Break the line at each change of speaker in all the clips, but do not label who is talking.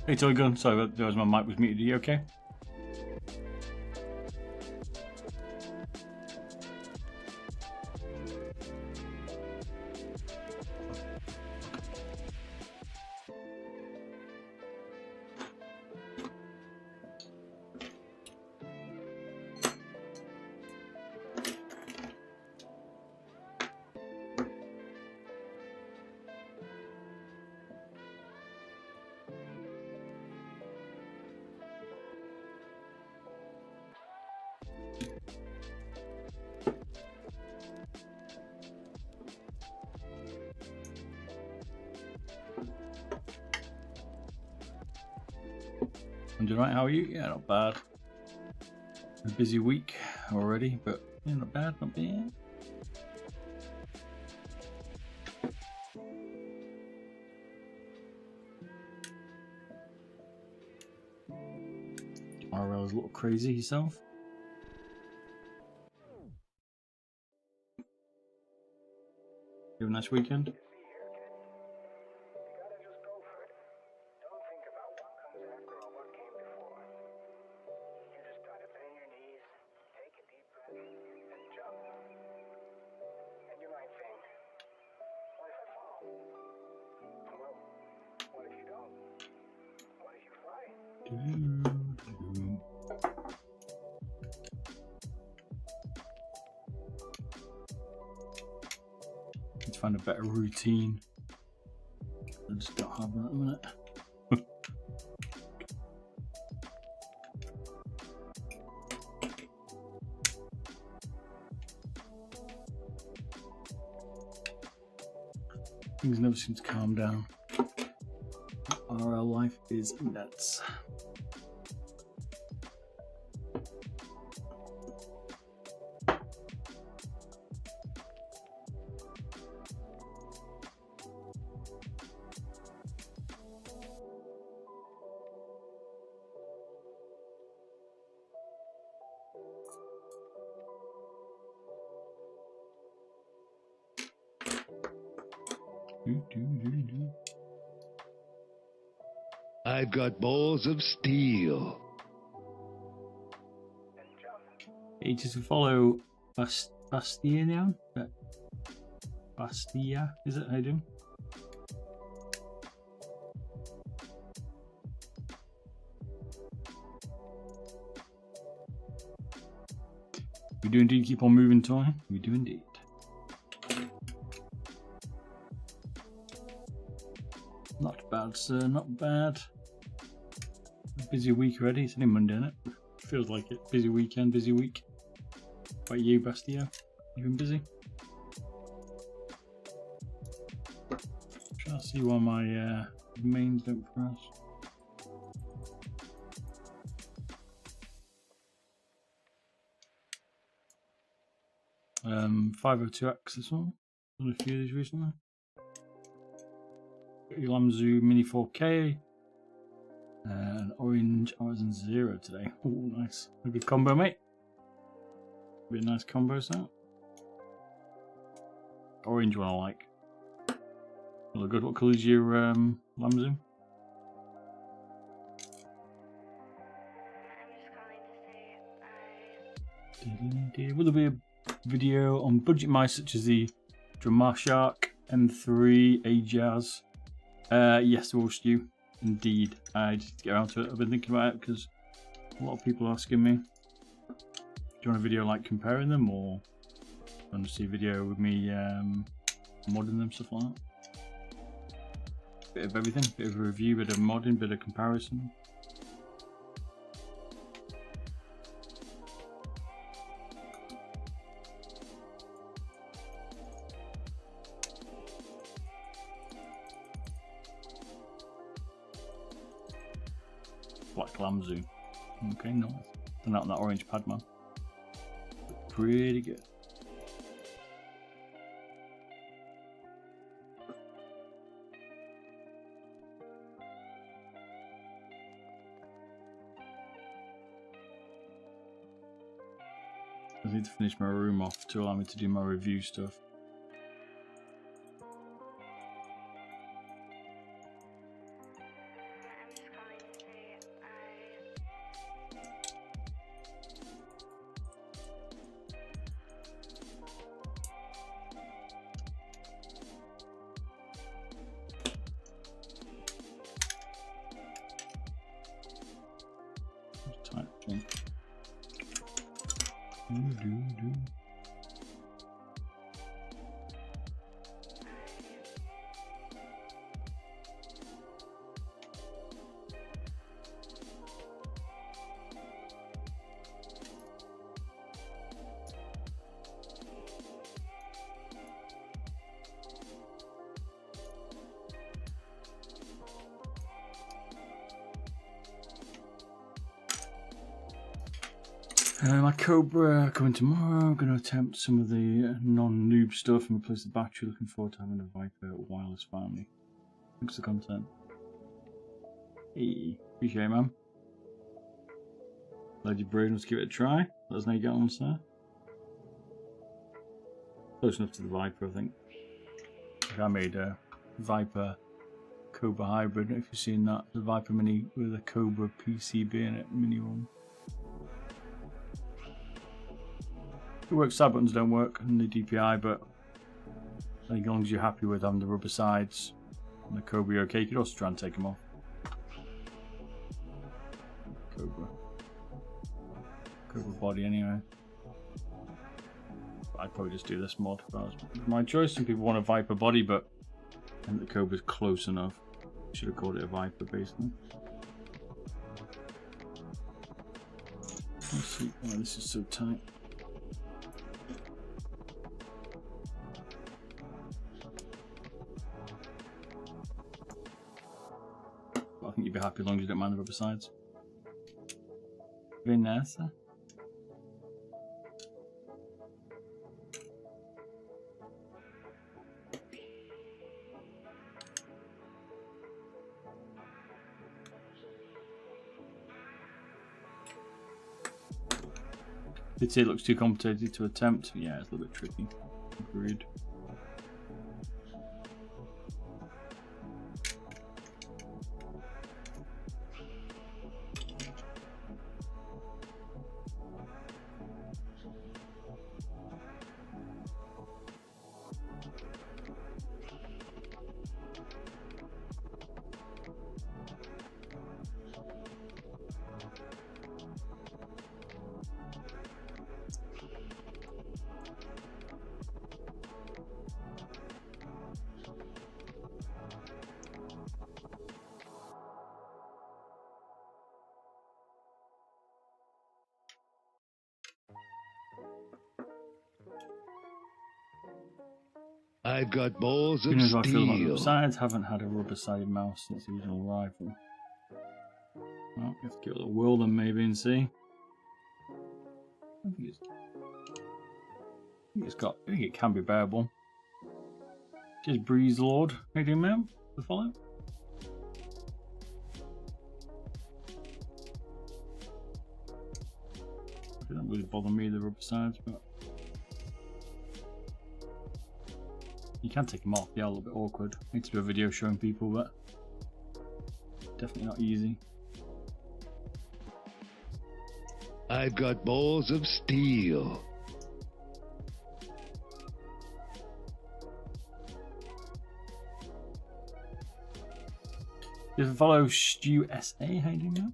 Hey Toy Gun, sorry, there was my mic was muted. Are you okay? I'm doing right. How are you? Yeah, not bad. A busy week already, but yeah, not bad, not bad. RL is a little crazy yourself. You have a nice weekend? Let's find a better routine. I just don't have that at the minute. Things never seem to calm down. RL life is nuts.
I've got balls of steel.
You just follow Bastia now? Bastia, is it? How you doing? We do indeed keep on moving, Toy. We do indeed. Not bad, sir. Not bad. Busy week already. It's only Monday, isn't it? Feels like it. Busy weekend, busy week. What about you, Bastia? You been busy? Trying to see why my mains don't press. Um, 502X this one. Done a few of these recently. Lamzu Mini 4K. And Orange Horizon Zero today. Oh, nice. A good combo, mate. Be a nice combo set. Orange one I like. Look good. What colour is your Lamzu? Will there be a video on budget mice such as the Dramashark M3 Ajaz? Yes, will Stu. Indeed. I just get around to it. I've been thinking about it because a lot of people are asking me. Do you want a video like comparing them, or do you want to see a video with me modding them, stuff like that? Bit of everything, bit of a review, bit of modding, bit of comparison. Black Lamzu. Okay, nice. And out on that orange Padma. Pretty good. I need to finish my room off to allow me to do my review stuff. My Cobra coming tomorrow. I'm going to attempt some of the non-noob stuff and replace the battery. Looking forward to having a Viper wireless family. Thanks for the content. Hey, appreciate it, man. Glad you're brave enough to give it a try. Let us know you get on, sir. Close enough to the Viper, I think. I made a Viper Cobra hybrid. I don't know if you've seen that. The Viper Mini with a Cobra PCB in it, mini one. It works, side buttons don't work on the DPI, but I think as long as you're happy with having the rubber sides and the Cobra, you're okay. You could also try and take them off. Cobra body anyway. I'd probably just do this mod if that was my choice. Some people want a Viper body, but I think the Cobra's close enough. Should have called it a Viper basically. Let's see. Oh, this is so tight. I think you'd be happy as long as you don't mind the rubber sides. Vanessa. Did say it looks too complicated to attempt. Yeah, it's a little bit tricky. Agreed.
I've got balls of
You know how I feel about
steel.
rubber sides. Haven't had a rubber-sided mouse since the original rifle. Well, you have to give it a whirl then maybe and see. I think it can be bearable. Just Breeze Lord, how you doing, man? The follow. It doesn't really bother me the rubber sides, but you can take them off. Yeah, a little bit awkward. Need to do a video showing people, but definitely not easy.
I've got balls of steel.
You can follow Stu SA. How you doing, man?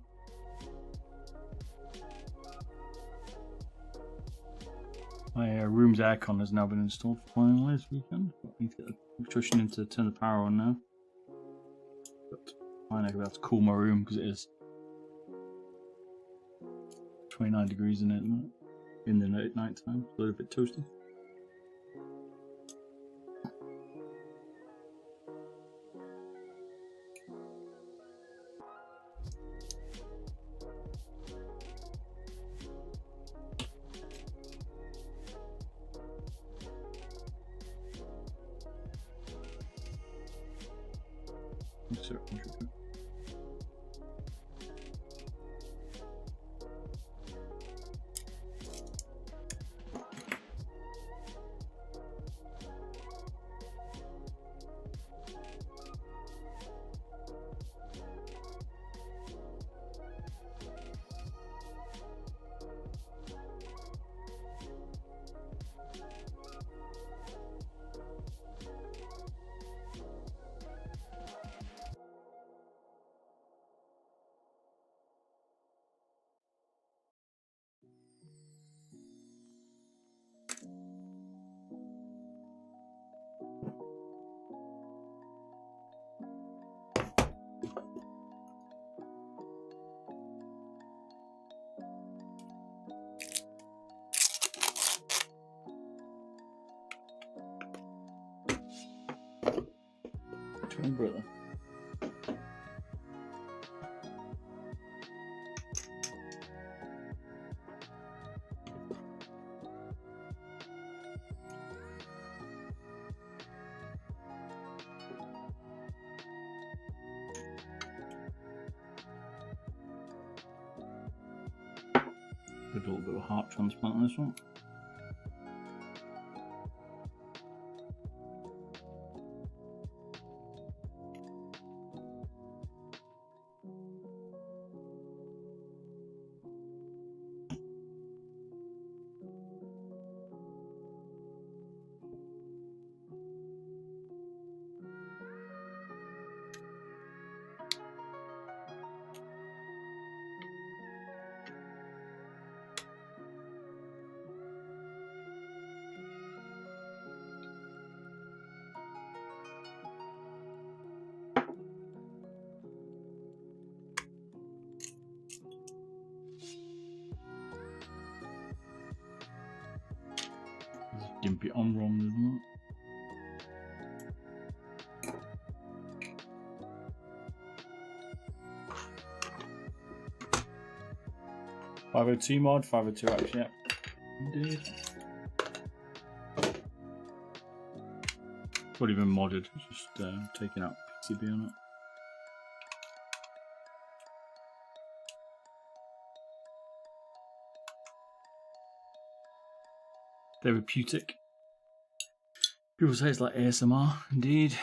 My room's aircon has now been installed finally this weekend. I need to get the electrician in to turn the power on now. But finally, I'll have to cool my room because it is 29 degrees in it in the night time. It's a little bit toasty. Twin brother. Did a little bit of heart transplant on this one. Gimpy on wrong, isn't it? .502 mod, 502 actually, yeah. Indeed. Not even modded, just taking out PCB on it. Therapeutic. People say it's like ASMR, indeed.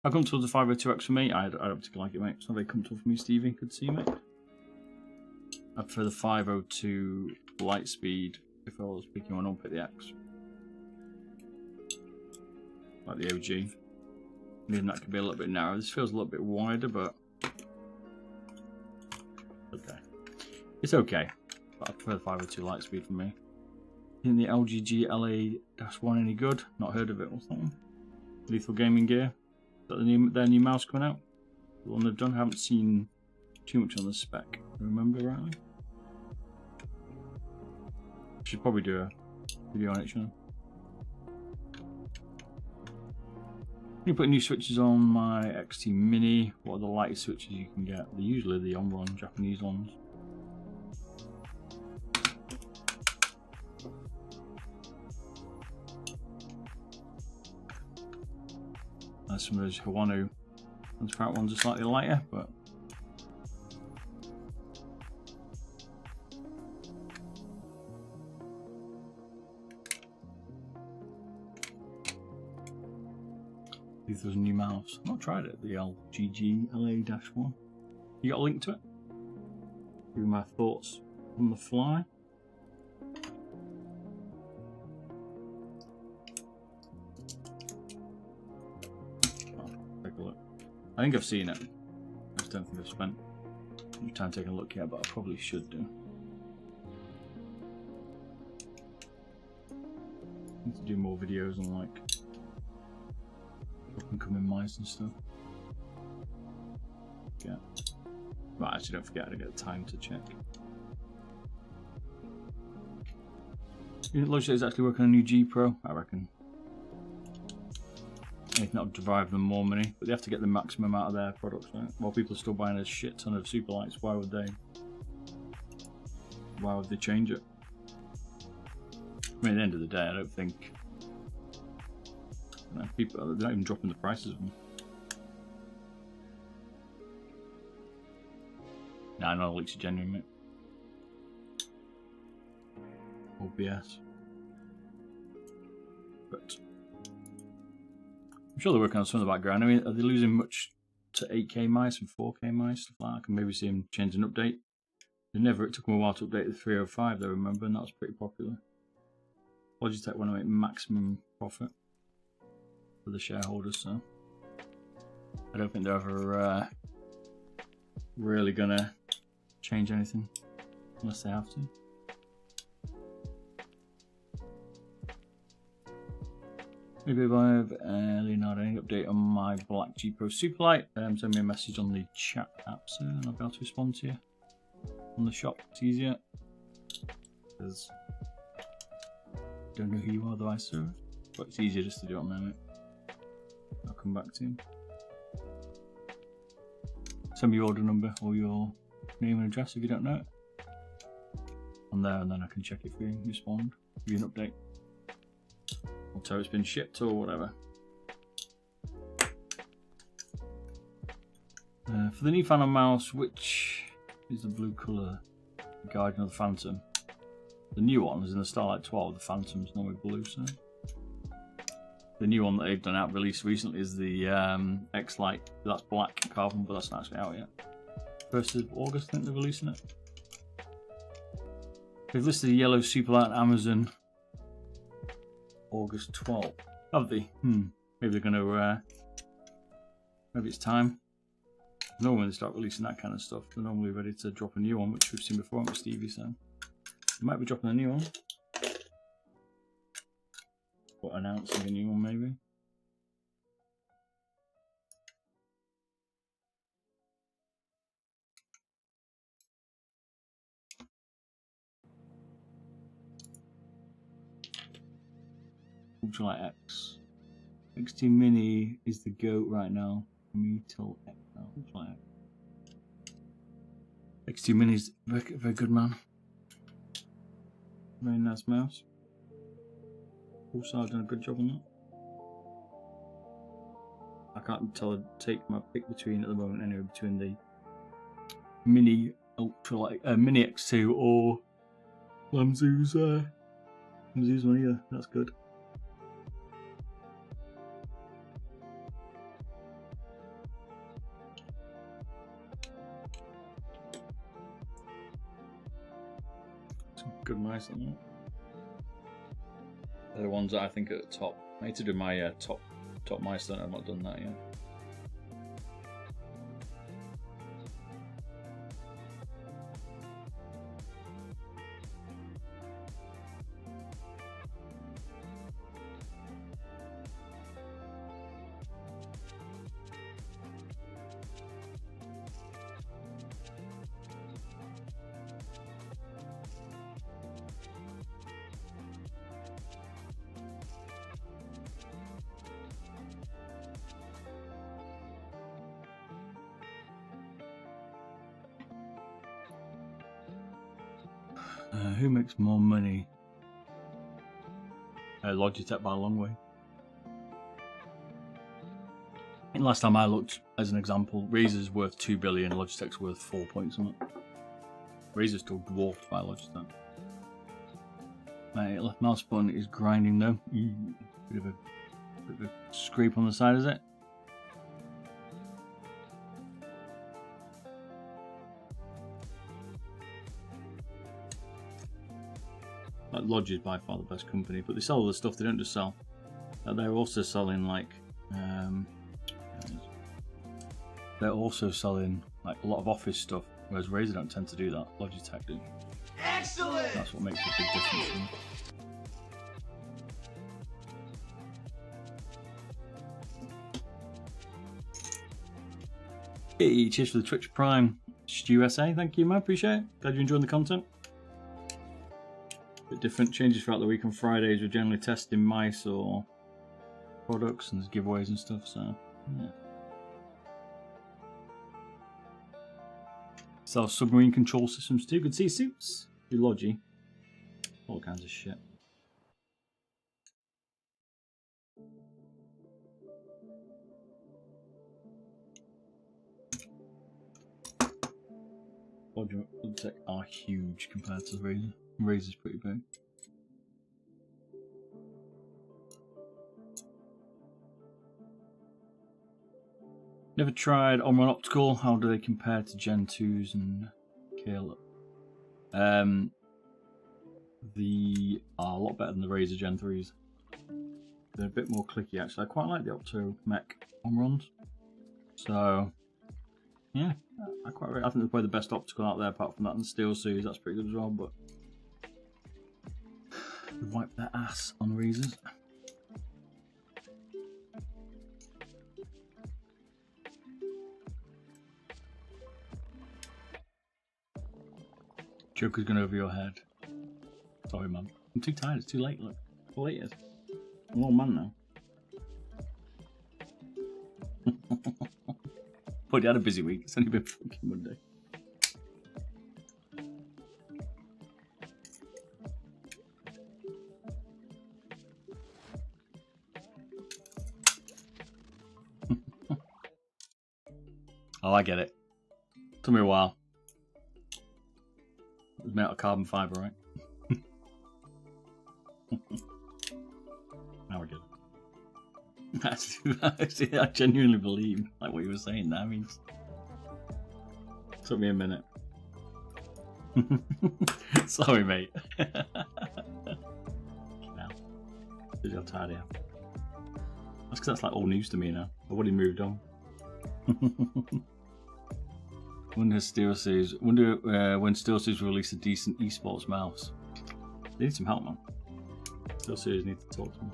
How comfortable the 502X for me? I don't particularly like it, mate. It's not very comfortable for me, Stevie. Good to see you, mate. I prefer the 502 Lightspeed if I was picking one up at the X. Like the OG. Even that could be a little bit narrow. This feels a little bit wider, but okay. It's okay. But I prefer the 502 Lightspeed for me. Isn't the LG LA-1 any good? Not heard of it. What's that one? Lethal Gaming Gear. Is that their new mouse coming out? The one they've done. I haven't seen too much on the spec. Remember rightly? Should probably do a video on it, shouldn't I? You put new switches on my XT Mini. What are the lightest switches you can get? They're usually the Omron Japanese ones. Some of those Hawanu transparent ones are slightly lighter, but there's a new mouse. I've not tried it, the LGG LA-1. You got a link to it? Give me my thoughts on the fly. I think I've seen it. I just don't think I've spent much time taking a look yet, but I probably should do. Need to do more videos on like up and coming mice and stuff. Yeah. But actually don't forget to get the time to check. Logitech is actually working on a new G Pro, I reckon. Anything that'll drive them more money, but they have to get the maximum out of their products, right? While people are still buying a shit ton of Superlights, why would they change it? I mean, at the end of the day, I don't think people, they're not even dropping the prices of them. Nah, I know leaks are genuine, mate. OBS. But I'm sure they're working on some in the background. I mean, are they losing much to 8K mice and 4K mice? Stuff like that? I can maybe see them change an update. It took them a while to update the 305, though, remember, and that was pretty popular. Logitech want to make maximum profit for the shareholders, so I don't think they're ever really gonna change anything unless they have to. Maybe if I have Leonardo, any update on my Black G Pro Superlight, send me a message on the chat app soon and I'll be able to respond to you on the shop. It's easier because I don't know who you are, though I serve, but it's easier just to do it on there, mate. I'll come back to you. Send me your order number or your name and address if you don't know it on there, and then I can check it for you and respond, give you an update. Or tell it's been shipped or whatever. For the new Phantom mouse, which is the blue colour Guardian of the Phantom? The new one is in the Starlight 12, the Phantom's normally blue, so. The new one that they've done out released recently is the X-Lite. That's black carbon, but that's not actually out yet. 1st of August, I think they're releasing it. They've listed a yellow Superlight on Amazon August 12th. Have they? Maybe they're going to. Maybe it's time. Normally when they start releasing that kind of stuff, they're normally ready to drop a new one, which we've seen before with Stevie, so they might be dropping a new one. Or announcing a new one, maybe. Ultralight X. XT Mini is the GOAT right now. Me till X now. Ultralight X. XT Mini is very, very good, man. Very nice mouse. Also, I've done a good job on that. I can't take my pick between at the moment anyway, between the Mini Ultralight, Mini X2 or Lamzoo's one. Yeah, that's good. Some good mice on that. They're the ones that I think are at the top. I need to do my top mice, I've not done that yet. Who makes more money? Logitech by a long way. And last time I looked, as an example, Razer's worth 2 billion, Logitech's worth 4 point something. Razer's still dwarfed by Logitech. My left mouse button is grinding though. Bit of a scrape on the side, is it? Like Lodge is by far the best company, but they sell other stuff. They don't just sell. They're also selling like they're also selling like a lot of office stuff, whereas Razer don't tend to do that. Logitech do.
Excellent.
That's what makes a big difference. Hey, cheers for the Twitch Prime, Stu SA. Thank you, man. Appreciate it. Glad you're enjoying the content. Bit different changes throughout the week. On Fridays, we're generally testing mice or products, and there's giveaways and stuff. So, yeah. Sell submarine control systems too. Good sea suits. Do Logi. All kinds of shit. Logitech are huge compared to the Razer. Razer's pretty big. Never tried Omron Optical. How do they compare to Gen 2s and Caleb? They are a lot better than the Razer Gen 3s. They're a bit more clicky actually. I quite like the Optomec Omrons. So, yeah, I think they're probably the best optical out there apart from that and the SteelSeries. That's pretty good as well, but they wipe their ass on Razers. Joker's gone over your head. Sorry, man. I'm too tired. It's too late. Look, how late it is. I'm an old man now. But he had a busy week. It's only been fucking Monday. Oh, I get it. Took me a while. It was made out of carbon fibre, right? Now I get it. Actually, I genuinely believe like what you were saying there. I mean, took me a minute. Sorry, mate. Now, see how tired I am. That's because that's like all news to me now. I've already moved on. Wonder when SteelSeries will release a decent esports mouse. They need some help, man. SteelSeries need to talk to me.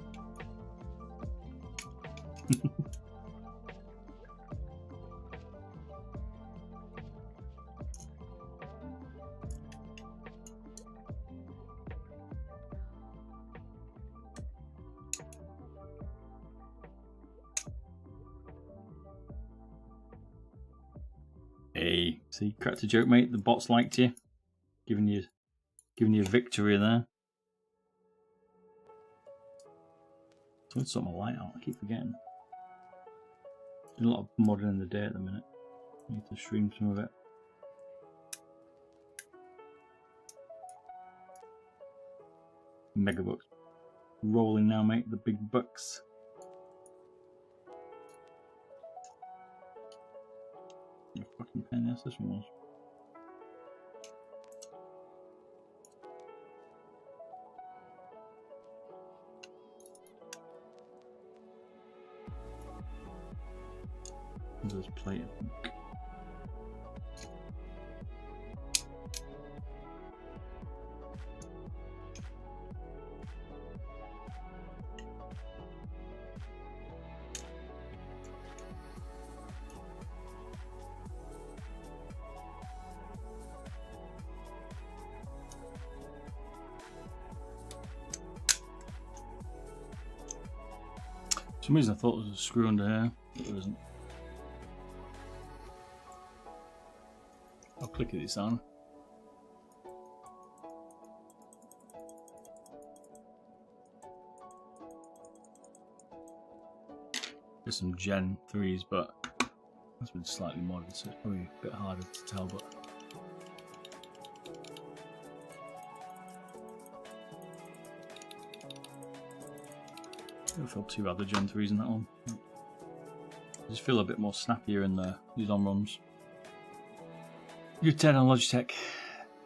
Hey, see, cracked a joke, mate. The bots liked you, giving you a victory there. So let's sort my light out. I keep forgetting. Doing a lot of modding in the day at the minute. Need to stream some of it. Megabucks rolling now, mate. The big bucks. You fucking pain in the ass this one was. There's a plate, I think. For some reason I thought there was a screw under here, but there isn't. I'll click this on. There's some Gen 3s, but that's been slightly modded, so it's probably a bit harder to tell, but I don't feel too bad the Gen 3s in that one. I just feel a bit more snappier in these on-runs. U10 on Logitech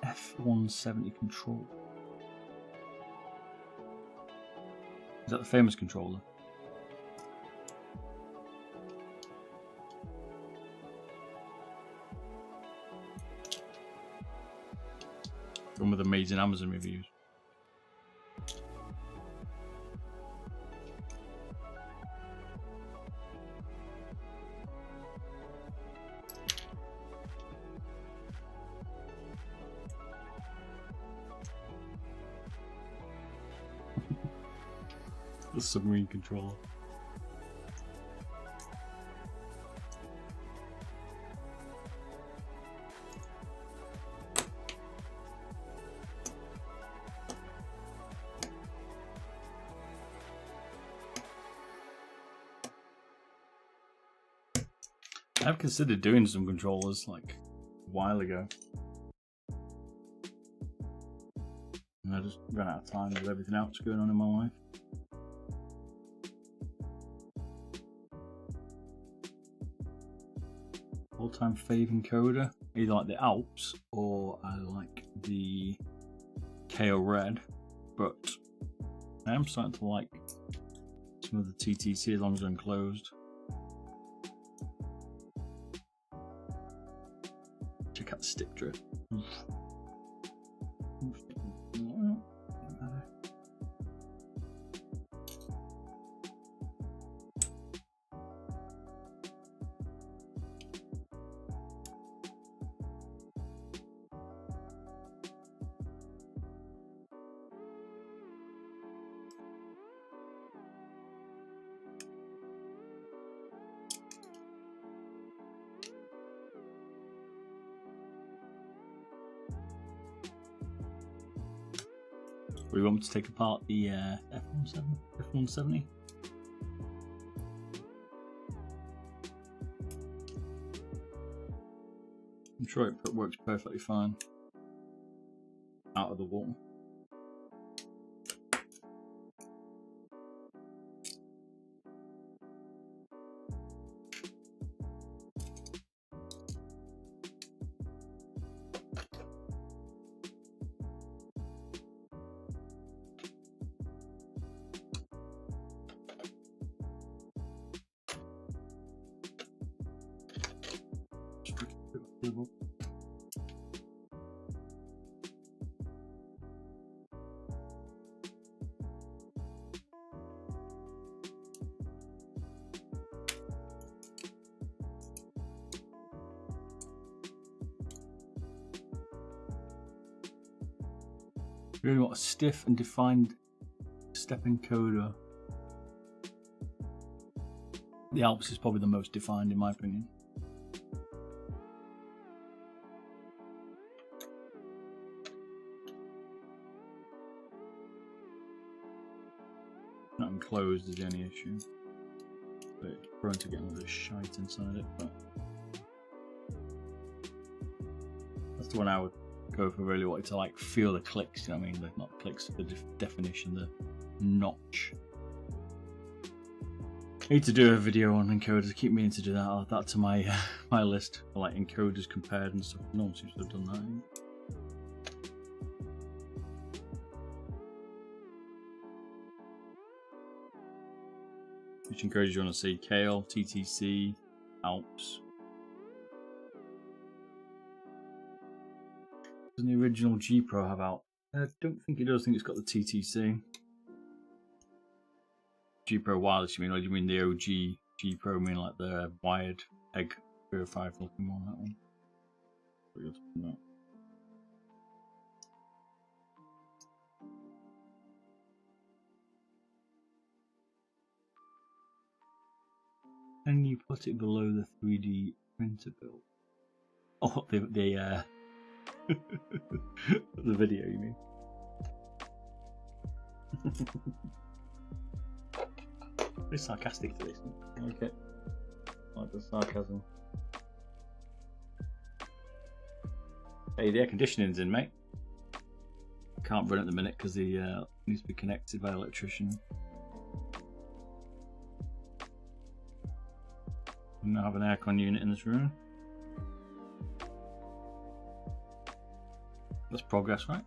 F170 control. Is that the famous controller? One with amazing Amazon reviews. The submarine controller. I've considered doing some controllers like a while ago. just ran out of time with everything else going on in my life. All-time fave encoder, either like the Alps or I like the KO Red, but I am starting to like some of the TTC as long as they're enclosed. Check out the stick drift. We want me to take apart the F170. I'm sure it works perfectly fine out of the wall. Really want a stiff and defined step encoder. The Alps is probably the most defined in my opinion. Not enclosed is the only issue. But it's prone to getting a bit of shite inside it, but that's the one I would go for. Really wanted to like feel the clicks, you know what I mean? Like, not clicks, the definition, the notch. I need to do a video on encoders. I keep meaning to do that. I'll add that to my my list for like encoders compared and stuff. No one seems to have done that. Which encoders you want to see? KL, TTC, Alps. Doesn't the original G Pro have out? I don't think it does. I think it's got the TTC. G Pro wireless, you mean? Or do you mean the OG G Pro? I mean like the wired egg 305 looking one, that one? What are you talking about? Can you put it below the 3D printer build? Oh, the the video, you mean? Very sarcastic to this. I like it. I like the sarcasm. Hey, the air conditioning's in, mate. Can't run at the minute because he needs to be connected by an electrician. We now have an aircon unit in this room. That's progress, right?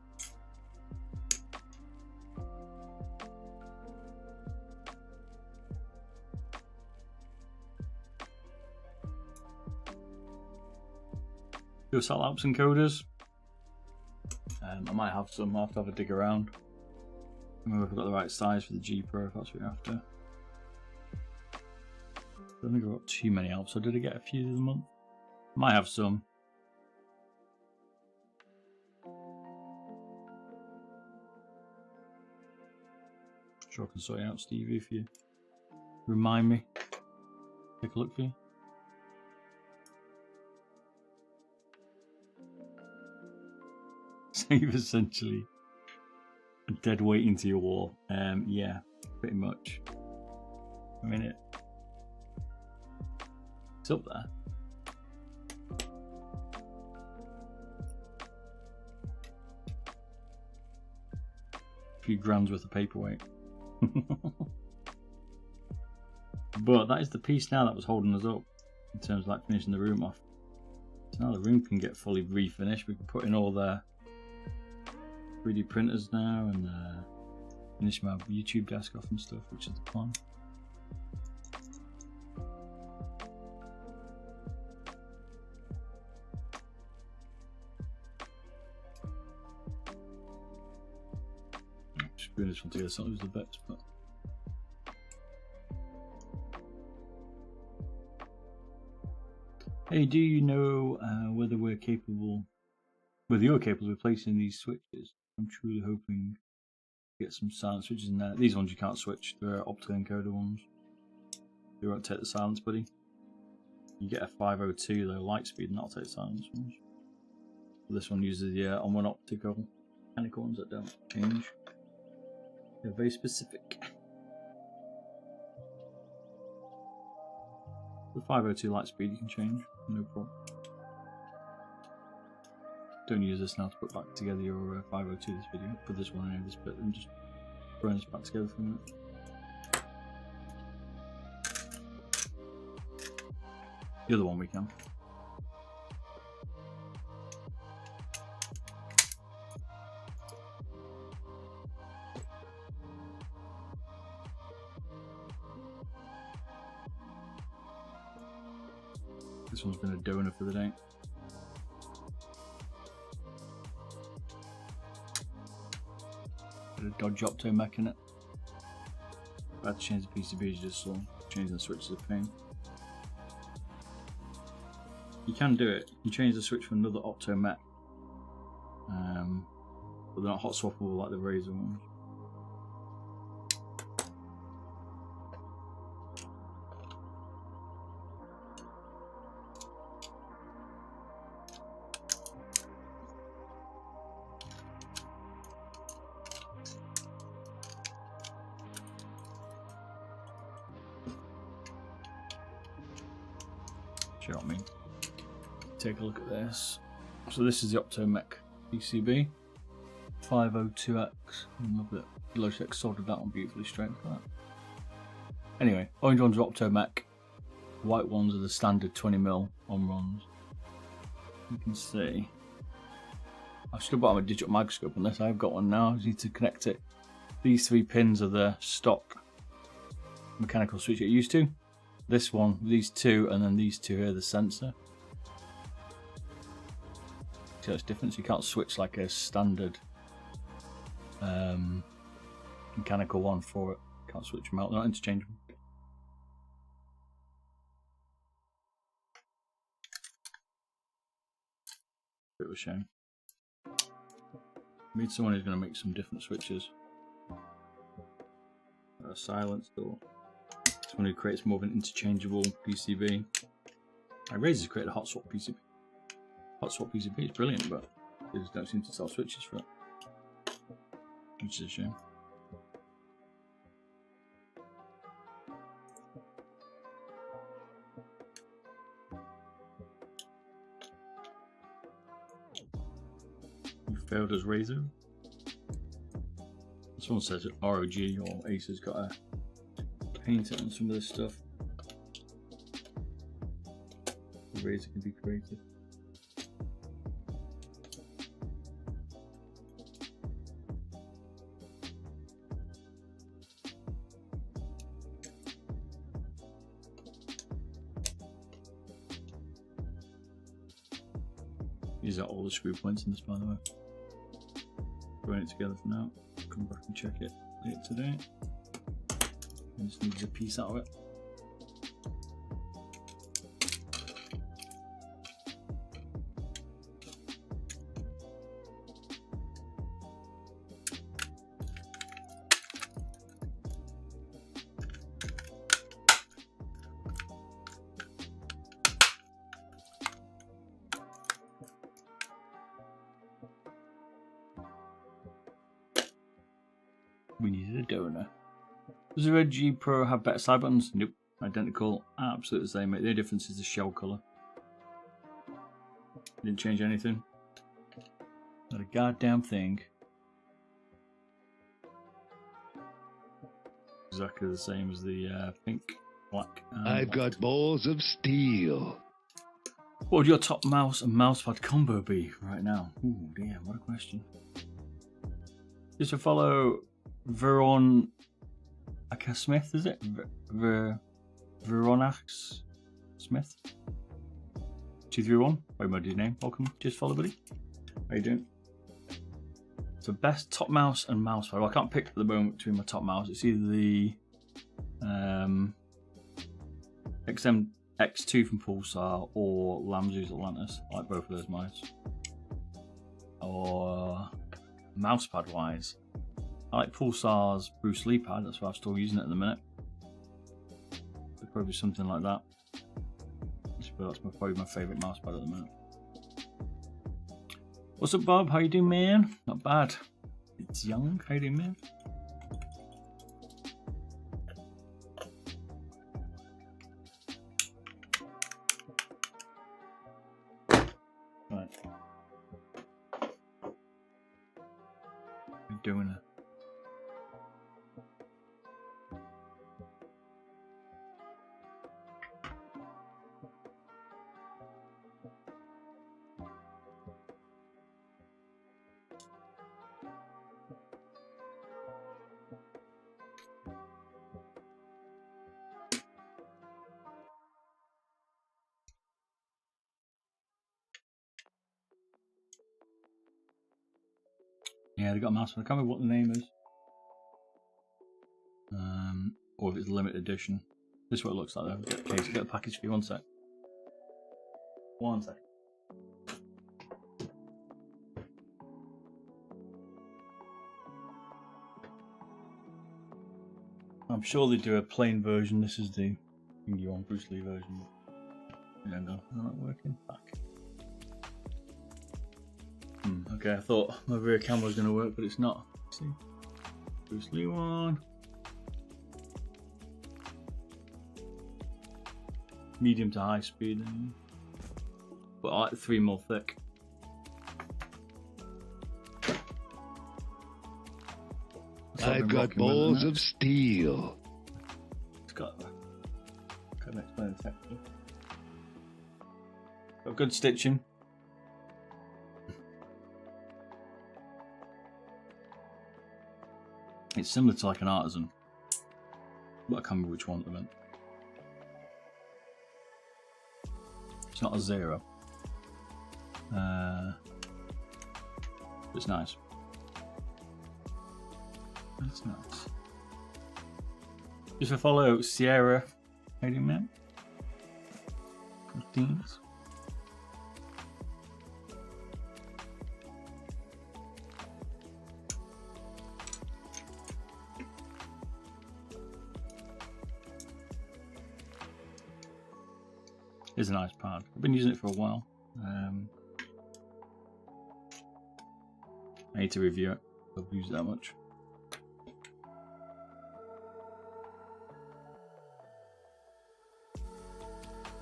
Do sell Alps encoders. I might have some. I'll have to have a dig around. Remember if I've got the right size for the G Pro, if that's what you're after. I don't think I've got too many Alps, so did I get a few this month? Might have some. Sure I can sort it out, Stevie, if you remind me. Take a look for you. Save essentially a dead weight into your wall. Yeah, pretty much. I mean it's up there. few grand's worth of paperweight. But that is the piece now that was holding us up in terms of like finishing the room off. So now the room can get fully refinished. We can put in all the 3D printers now and finish my YouTube desk off and stuff, which is the plan. Just putting this one together, so it was the best, but. Hey, do you know whether you're capable of replacing these switches? I'm truly hoping to get some silent switches in there. These ones you can't switch, they're optical encoder ones. They won't take the silence, buddy. You get a 502 though, light speed, and that'll take the silence ones. This one uses the on-one optical mechanical ones that don't change. They're very specific. The 502 light speed you can change, no problem. Don't use this now to put back together your 502 this video. Put this one in this bit and just throw this back together for a minute. The other one we can. This one's been a donor for the day. Bit of Dodge Opto mech in it. If I had to change the PCB, you just saw. Changing the switches of pain. You can do it. You change the switch for another Opto mech. But they're not hot swappable like the Razer ones. Show me. Take a look at this. So this is the Optomech PCB 502X. Love it. Logitech soldered that one beautifully straight for that. Anyway, orange ones are Optomech. White ones are the standard 20mm on-runs. You can see. I should have bought my digital microscope on this. I've got one now. I just need to connect it. These 3 pins are the stock mechanical switch you're used to. This one, these 2, and then these 2 here, the sensor. See that's different. You can't switch like a standard mechanical one for it. Can't switch them out. They're not interchangeable. Bit of a shame. We need someone who's going to make some different switches. A silence door. Someone who creates more of an interchangeable PCB. Razer's created a hot swap PCB. Hot swap PCB is brilliant, but they just don't seem to sell switches for it, which is a shame. You failed as Razer. Someone says that ROG or Acer's got a paint it on some of this stuff. The Razer can be creative. These are all the screw points in this, by the way. Throwing it together for now. Come back and check it later today. I just need a piece out of it. We needed a donor. Does the Red G Pro have better side buttons? Nope. Identical. Absolutely the same, mate. The only difference is the shell colour. Didn't change anything. Not a goddamn thing. exactly the same as the pink, black.
I've got balls of steel.
What would your top mouse and mousepad combo be right now? Ooh, damn, what a question. Just to follow Veron Smith, is it? Veronax Smith? 231. Very much his name. Welcome. Just follow, buddy. How you doing? So best top mouse and mousepad. Well, I can't pick at the moment between my top mouse. It's either the XM X2 from Pulsar or Lamzu's Atlantis. I like both of those mice. Or mousepad wise, I like Pulsar's Bruce Lee pad. That's why I'm still using it at the minute. It'd probably be something like that. That's probably my favourite mousepad at the minute. What's up, Bob? How you doing, man? Not bad. It's Young. How you doing, man? Right. I'm doing it. Yeah, they got a mouse. I can't remember what the name is. Or if it's limited edition. This is what it looks like though. Okay, so get the package for you. 1 sec. 1 sec. I'm sure they do a plain version. This is the you want Bruce Lee version. Yeah, no, not working. Back. Okay, I thought my rear camera was going to work, but it's not. Let's see, Bruce Lee one. Medium to high speed, but I like the 3mm thick.
I've got balls of steel.
It's got. Couldn't explain the texture. Got good stitching. It's similar to like an Artisan, but I can't remember which one at the minute. It's not a Zero. It's nice. It's nice. Just to follow Sierra, how do you man? 15s. It's a nice pad. I've been using it for a while. I need to review it. I've used it that much.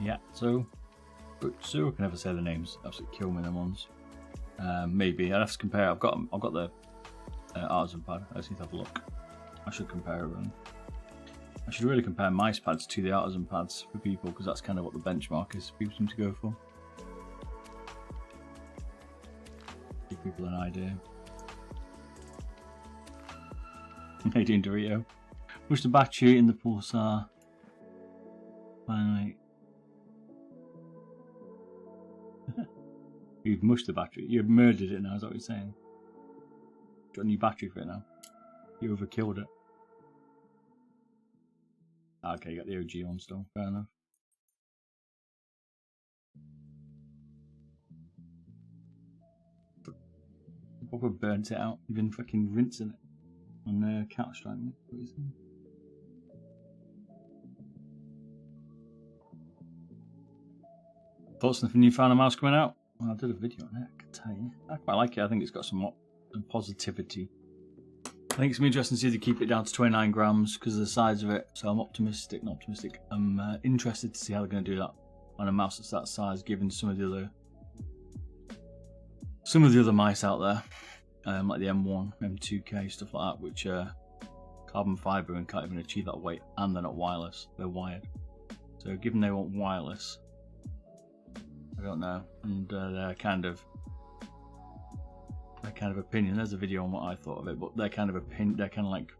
Yeah, so I can never say the names. Absolutely kill me them ones. Maybe I'd have to compare. I've got the Artisan pad. I just need to have a look. I should compare them. I should really compare mice pads to the Artisan pads for people, because that's kind of what the benchmark is people seem to go for. Give people an idea. How you doing, Dorito? Push the battery in the Pulsar. Finally. You've mushed the battery. You've murdered it now, is that what you're saying? Got a new battery for it now. You overkilled it. Okay, you got the OG on still. Fair enough. Proper burnt it out. You've been fucking rinsing it on the couch, right? What are you saying? Thoughts on the new Final Mouse coming out? Well, I did a video on it, I can tell you. I quite like it. I think it's got some positivity. I think it's going to be interesting to see if they keep it down to 29 grams because of the size of it. So I'm optimistic, not optimistic. I'm interested to see how they're going to do that on a mouse that's that size, given some of the other mice out there, like the M1, M2K, stuff like that, which kind carbon fiber and can't even achieve that weight, and they're not wireless, they're wired. So given they want wireless, I don't know, and their kind of opinion, there's a video on what I thought of it, but their kind of opinion, they're kind of like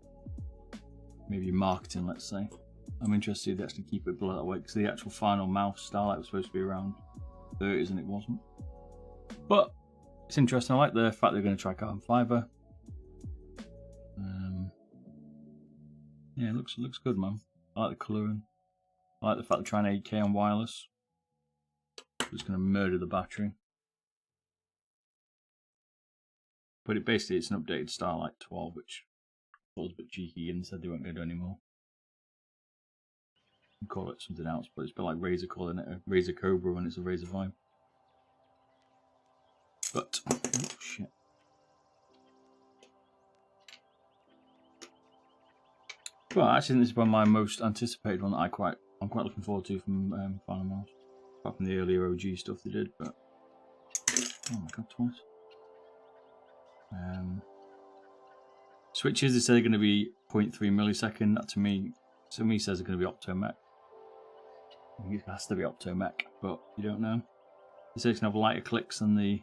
maybe marketing, let's say. I'm interested if they actually keep it below that weight, because the actual final mouse Starlight was supposed to be around 30s and it wasn't. But it's interesting. I like the fact they're going to try carbon fiber. Yeah, it looks good, man. I like the colouring. I like the fact they're trying 8K on wireless. It's going to murder the battery. But basically it's an updated Starlight 12, which I thought was a bit cheeky and said they weren't going to do anymore. You can call it something else, but it's a bit like Razer calling it a Razer Cobra when it's a Razer Vibe. But, oh shit. Well, actually, this is one of my most anticipated one that I'm quite looking forward to from Final Mouse. Apart from the earlier OG stuff they did, but oh my god, twice. Switches, they say they're going to be 0.3 millisecond. That to me says they're going to be Optomech. I think it has to be Optomech, but you don't know. They say it's going to have lighter clicks than the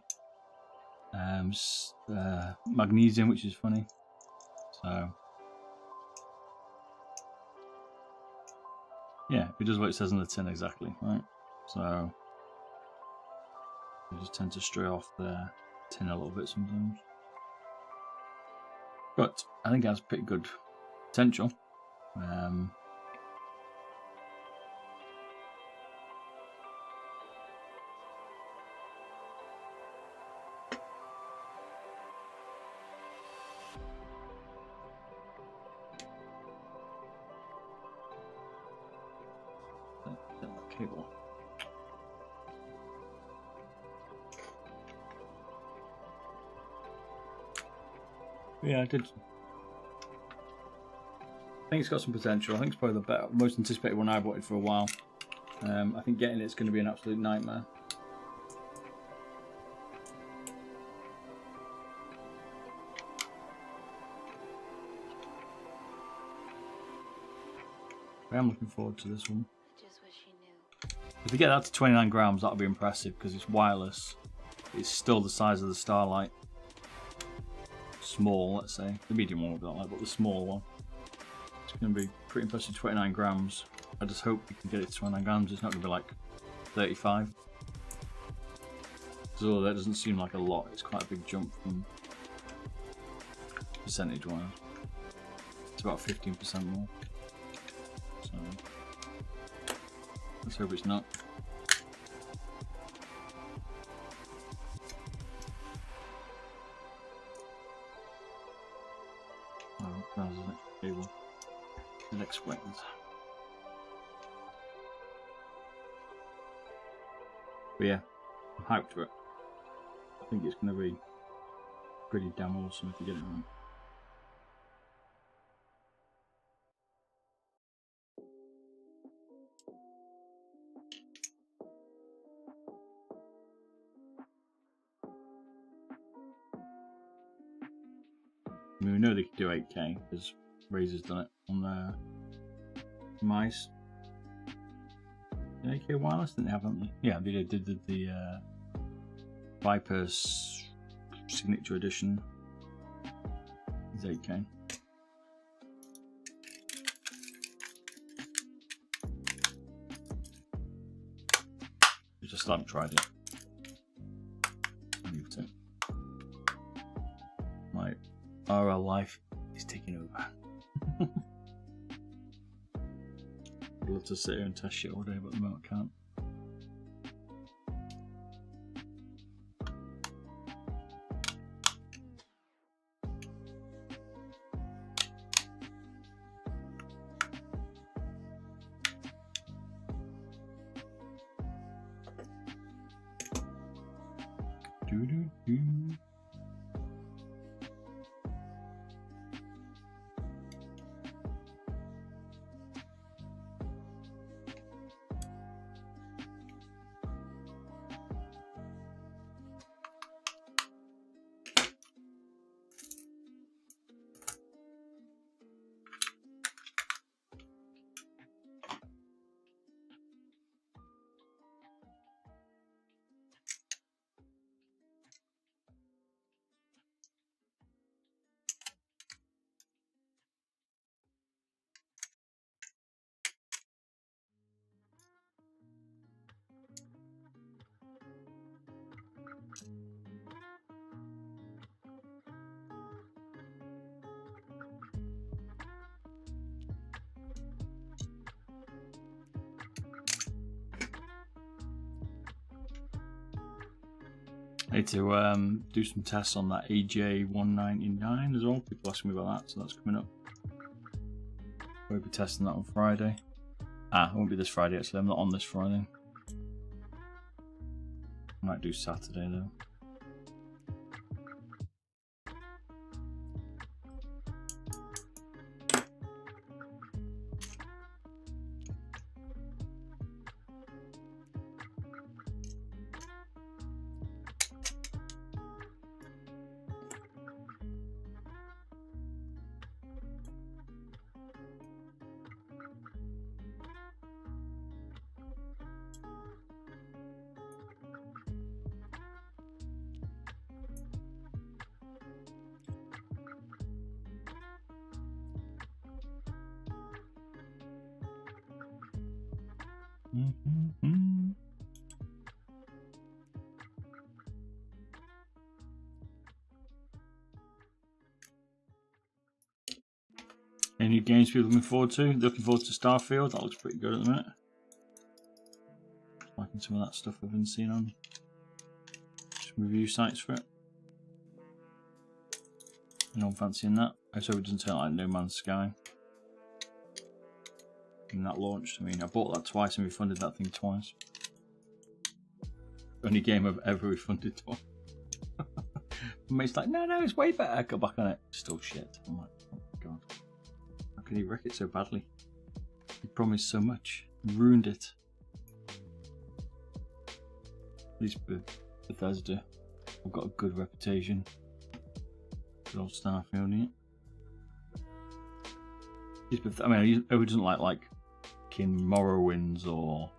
magnesium, which is funny. So yeah, it does what it says on the tin exactly, right? So they just tend to stray off the tin a little bit sometimes. But I think it has pretty good potential. Cable. Yeah, I did. I think it's got some potential. I think it's probably the most anticipated one I've wanted for a while. I think getting it's going to be an absolute nightmare. I am looking forward to this one. If they get that to 29 grams, that'll be impressive because it's wireless. It's still the size of the Starlight. Small, let's say. The medium one will be like that, but the small one. It's going to be pretty impressive, 29 grams. I just hope we can get it to 29 grams. It's not going to be like 35. So that doesn't seem like a lot. It's quite a big jump from percentage-wise. It's about 15% more. So let's hope it's not. Oh, that was the next cable. The next wings. But yeah, I'm hyped for it. I think it's going to be pretty damn awesome if you get it right. I mean, we know they could do 8K because Razer's done it on their mice. 8K wireless, didn't they have, haven't they? Yeah, they did the Viper's signature edition. It's 8K. I just haven't tried it. I need to. My RL life is taking over. I'd love to sit here and test shit all day, but at the moment I can't. Doo-doo-doo. I need to do some tests on that AJ199 as well. People asking me about that, so that's coming up. We'll be testing that on Friday. It won't be this Friday actually, I'm not on this Friday. I might do Saturday though. Any games people looking forward to? Looking forward to Starfield. That looks pretty good at the minute. Liking some of that stuff I've been seeing on some review sites for it. And I'm fancying that. I hope it doesn't turn like No Man's Sky. When that launched, I mean, I bought that twice and refunded that thing twice. Only game I've ever refunded twice. Mate's like, no, it's way better. Go back on it. Still shit. I'm like, oh my god. How can he wreck it so badly? He promised so much. He ruined it. At least Bethesda have got a good reputation. Good old Starfield, yeah. I mean, who doesn't like Morrowinds or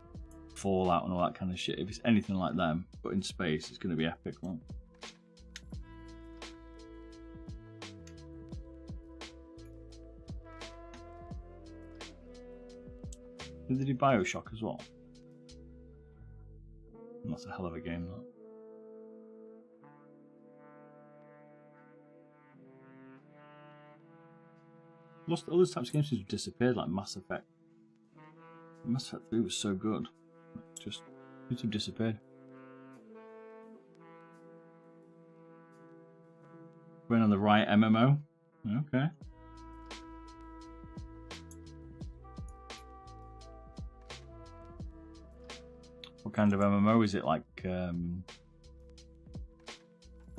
Fallout and all that kind of shit? If it's anything like them, but in space, it's going to be epic, right? Did they do Bioshock as well? That's a hell of a game, that. Lost all those types of games have disappeared, like Mass Effect. Mass Effect 3 was so good. Just YouTube disappeared. Went on the right MMO. Okay. What kind of MMO is it? Like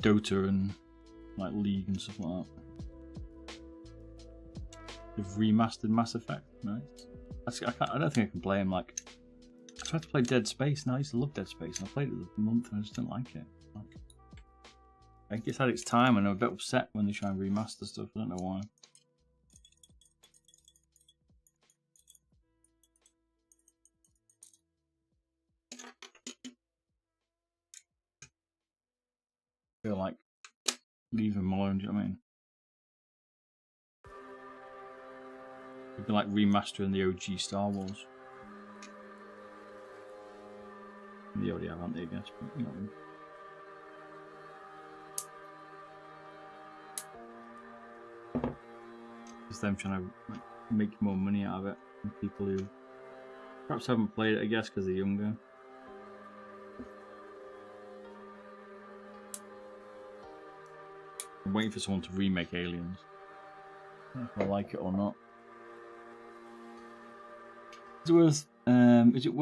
Dota and like League and stuff like that. They've remastered Mass Effect. Nice. I don't think I can play him. Like, I tried to play Dead Space. Now I used to love Dead Space, and I played it a month, and I just didn't like it. Like, I think it's had its time, and I'm a bit upset when they try and remaster stuff. I don't know why. I feel like leave them alone. Do you know what I mean? It'd be like remastering the OG Star Wars. They already have, haven't they, I guess? But, you know. It's them trying to like, make more money out of it than people who perhaps haven't played it, I guess, because they're younger. I'm waiting for someone to remake Aliens. I don't know if I like it or not. Is it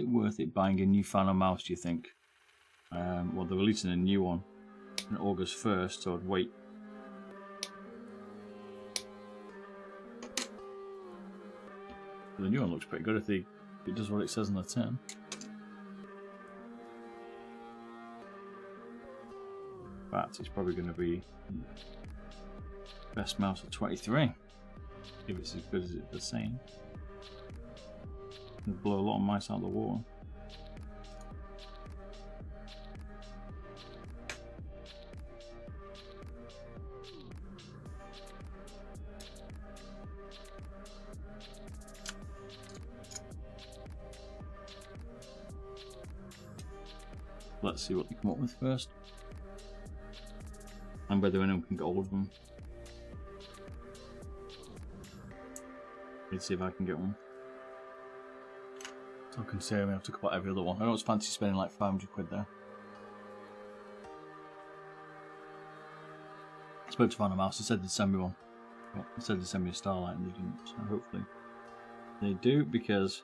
worth it buying a new fan and mouse, do you think? Well, they're releasing a new one on August 1st, so I'd wait. But the new one looks pretty good if it does what it says on the tin. But it's probably going to be best mouse of 23 if it's as good as it's saying. It'll blow a lot of mice out of the water. Let's see what they come up with first. And whether anyone can get hold of them. Let's see if I can get one. So I can say I have to go about every other one. I don't fancy spending like 500 quid there. spoke to Phantom Mouse. They said they'd send me one. Well, they said they'd send me a Starlight, and they didn't. So hopefully they do, because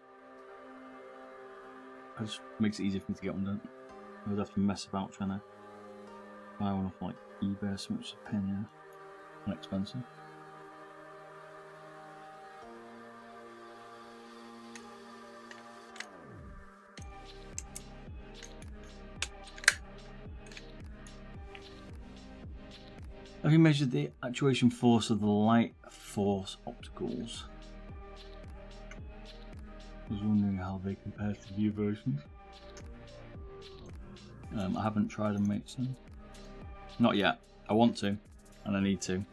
it just makes it easier for me to get one done. I would have to mess about trying to buy one off like eBay or something, which is a pain in the ass. And expensive. Have you measured the actuation force of the light force opticals? I was wondering how they compare to the new versions. I haven't tried them, mate, so not yet. I want to, and I need to.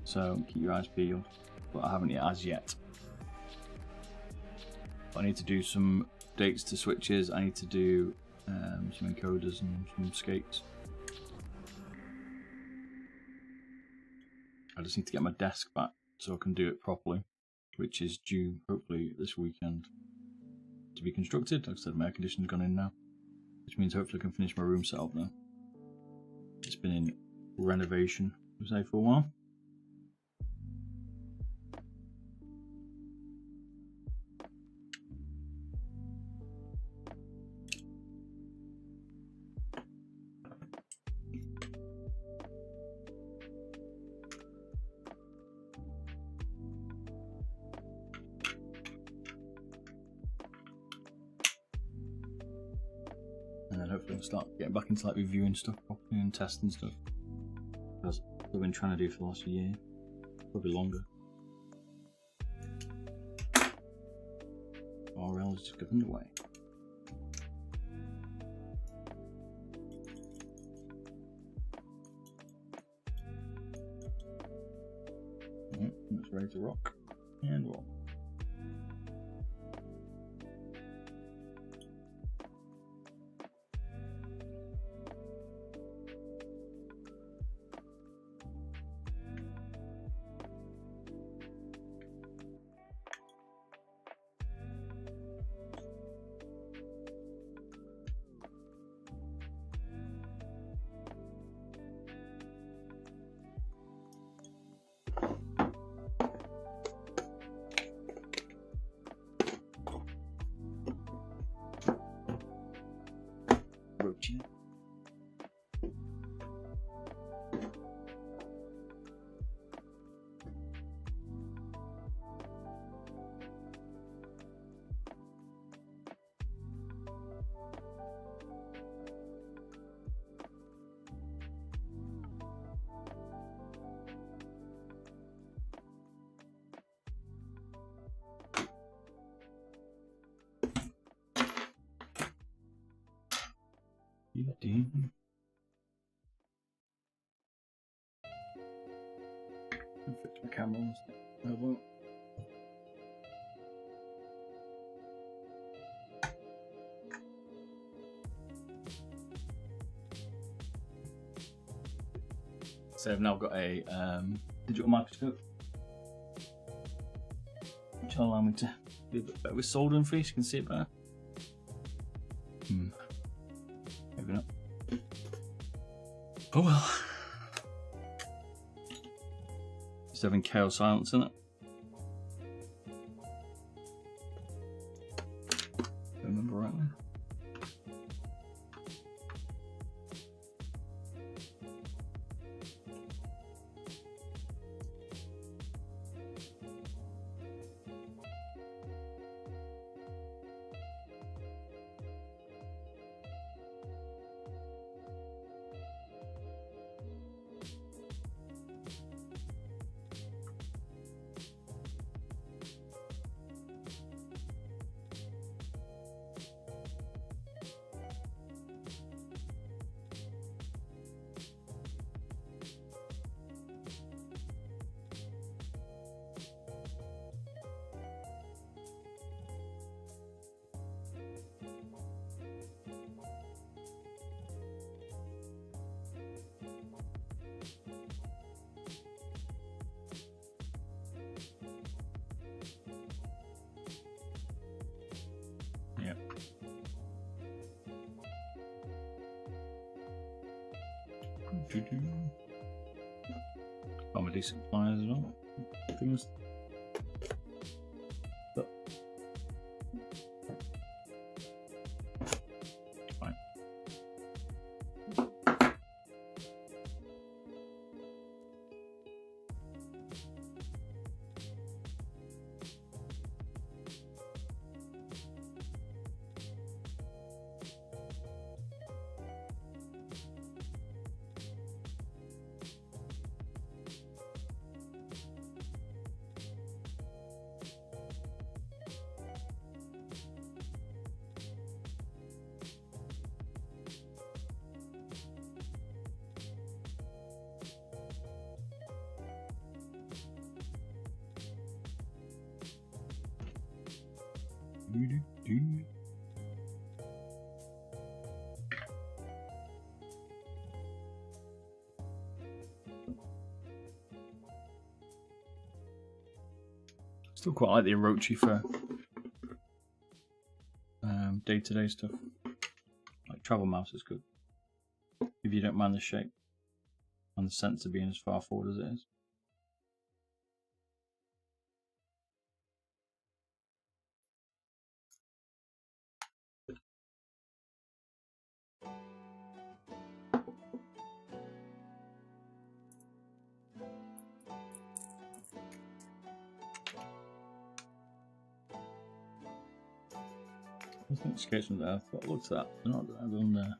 So keep your eyes peeled, but I haven't yet as yet. But I need to do some updates to switches. I need to do some encoders and some skates. I just need to get my desk back so I can do it properly, which is due hopefully this weekend to be constructed. Like I said, my air conditioning's gone in now, which means hopefully I can finish my room setup now. It's been in renovation, I say, for a while. And then hopefully I'll start getting back into like reviewing stuff properly and testing stuff. That's what I've been trying to do for the last year, probably longer. RL is just giving away. It's ready to rock and roll. Roachie. Fix my camera and stuff. I won't. So I've now got a digital microscope, which will allow me to do a bit better with soldering for you, so you can see it better. Maybe not. Oh well. Just having chaos silence in it. Remember rightly. Comedy supplies as well. Things. But... Fine. Still quite like the Orochi for day-to-day stuff. Like Travel Mouse is good if you don't mind the shape and the sensor being as far forward as it is. I think Skates from there. What looks at that? They're not on the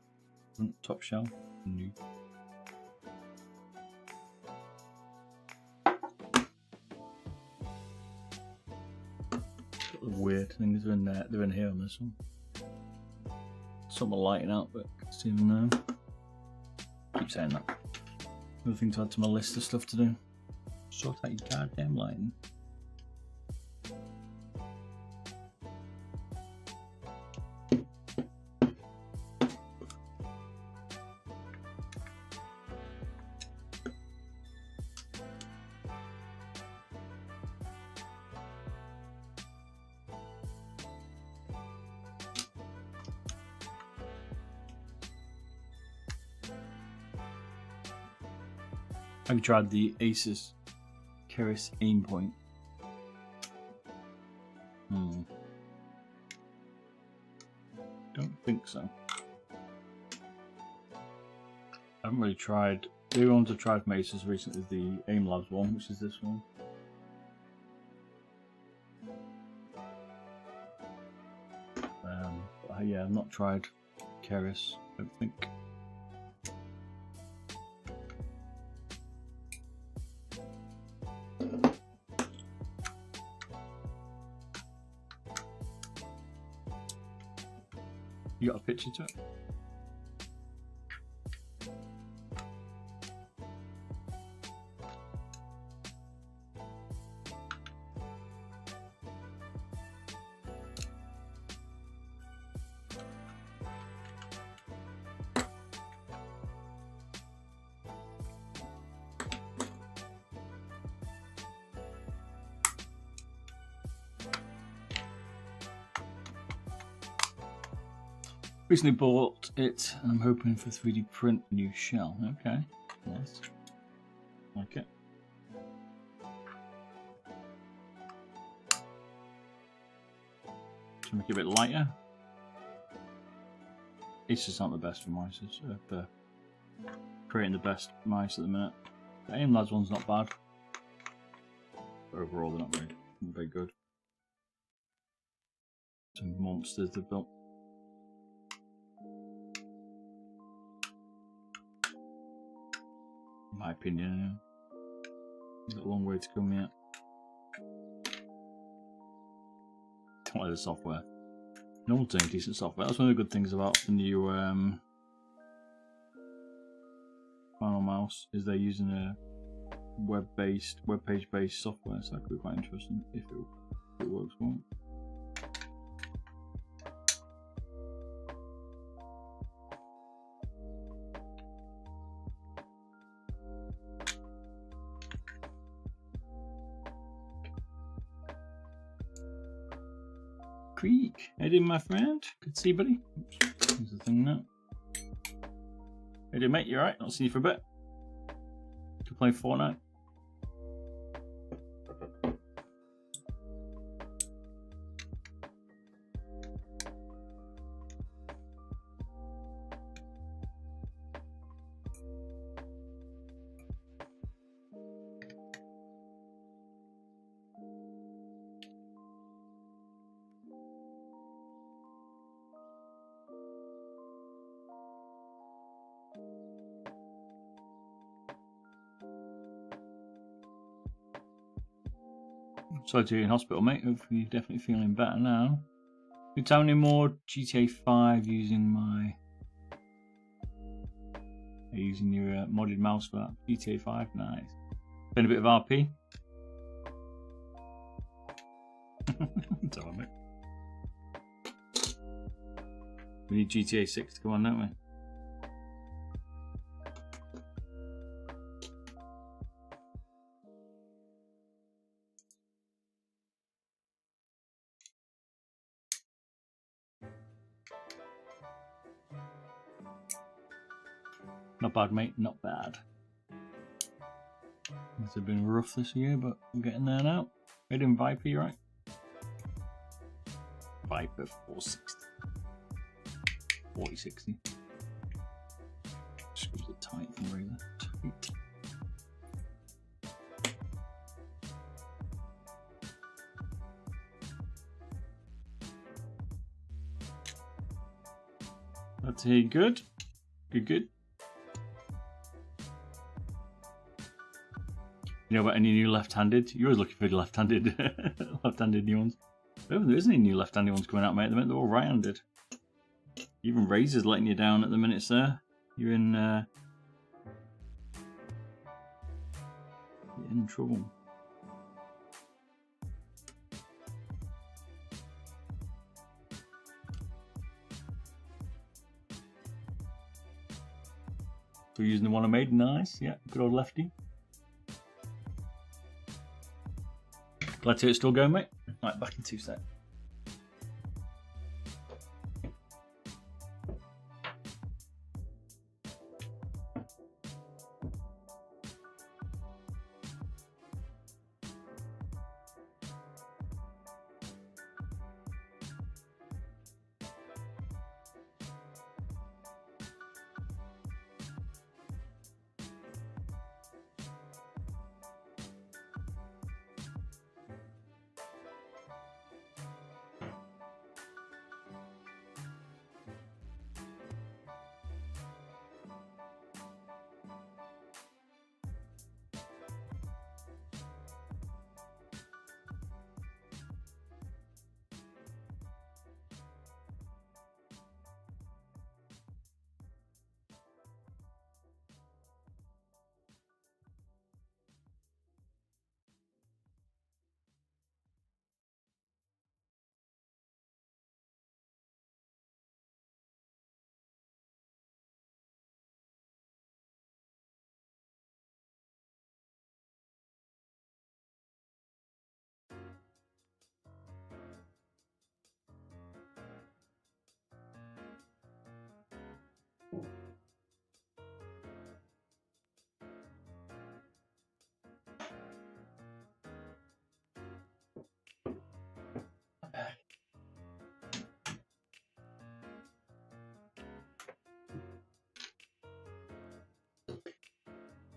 front top shelf. New. Weird things are in there. They're in here on this one. Some are lighting out, but it's even now. Keep saying that. Another thing to add to my list of stuff to do. Sort out your goddamn lighting. Have you tried the Asus Keris Aimpoint? Don't think so. I haven't really tried. The only ones I've tried from Asus recently is the Aim Labs one, which is this one. Yeah, I've not tried Keris, I don't think. You got a picture to it? Recently bought it, and I'm hoping for 3D print a new shell. Okay, nice. Like it. To make it a bit lighter. Asus aren't the best for mice. They're creating the best mice at the minute. The Aim Labs one's not bad. But overall, they're not very good. Some monsters they've built. In my opinion, there's got a long way to come yet. Don't like the software. No one's doing decent software. That's one of the good things about the new Final Mouse is they're using a web page-based software, so that could be quite interesting if it works well. Creek, how you doing, my friend? Good to see you, buddy. There's the thing now. How you doing, mate? You alright? Not seen you for a bit. Could play Fortnite. Sorry to be in hospital, mate. Hopefully you're definitely feeling better now. Can you tell me more GTA 5 using your modded mouse for that? GTA 5, nice. Been a bit of RP. It's alright, mate. We need GTA 6 to go on, don't we? Not bad, mate, not bad. It's been rough this year, but we're getting there now. We're doing Viper, right? Viper 460. 4060. Screws it tight and really tight. That's here, good. Good. You know about any new left-handed? You're always looking for the left-handed new ones. Oh, there isn't any new left-handed ones coming out, mate. At the minute, they're all right-handed. Even Razor's letting you down at the minute, sir. You're in trouble. So using the one I made, nice. Yeah, good old lefty. Glad to hear it's still going, mate. Right, back in 2 seconds.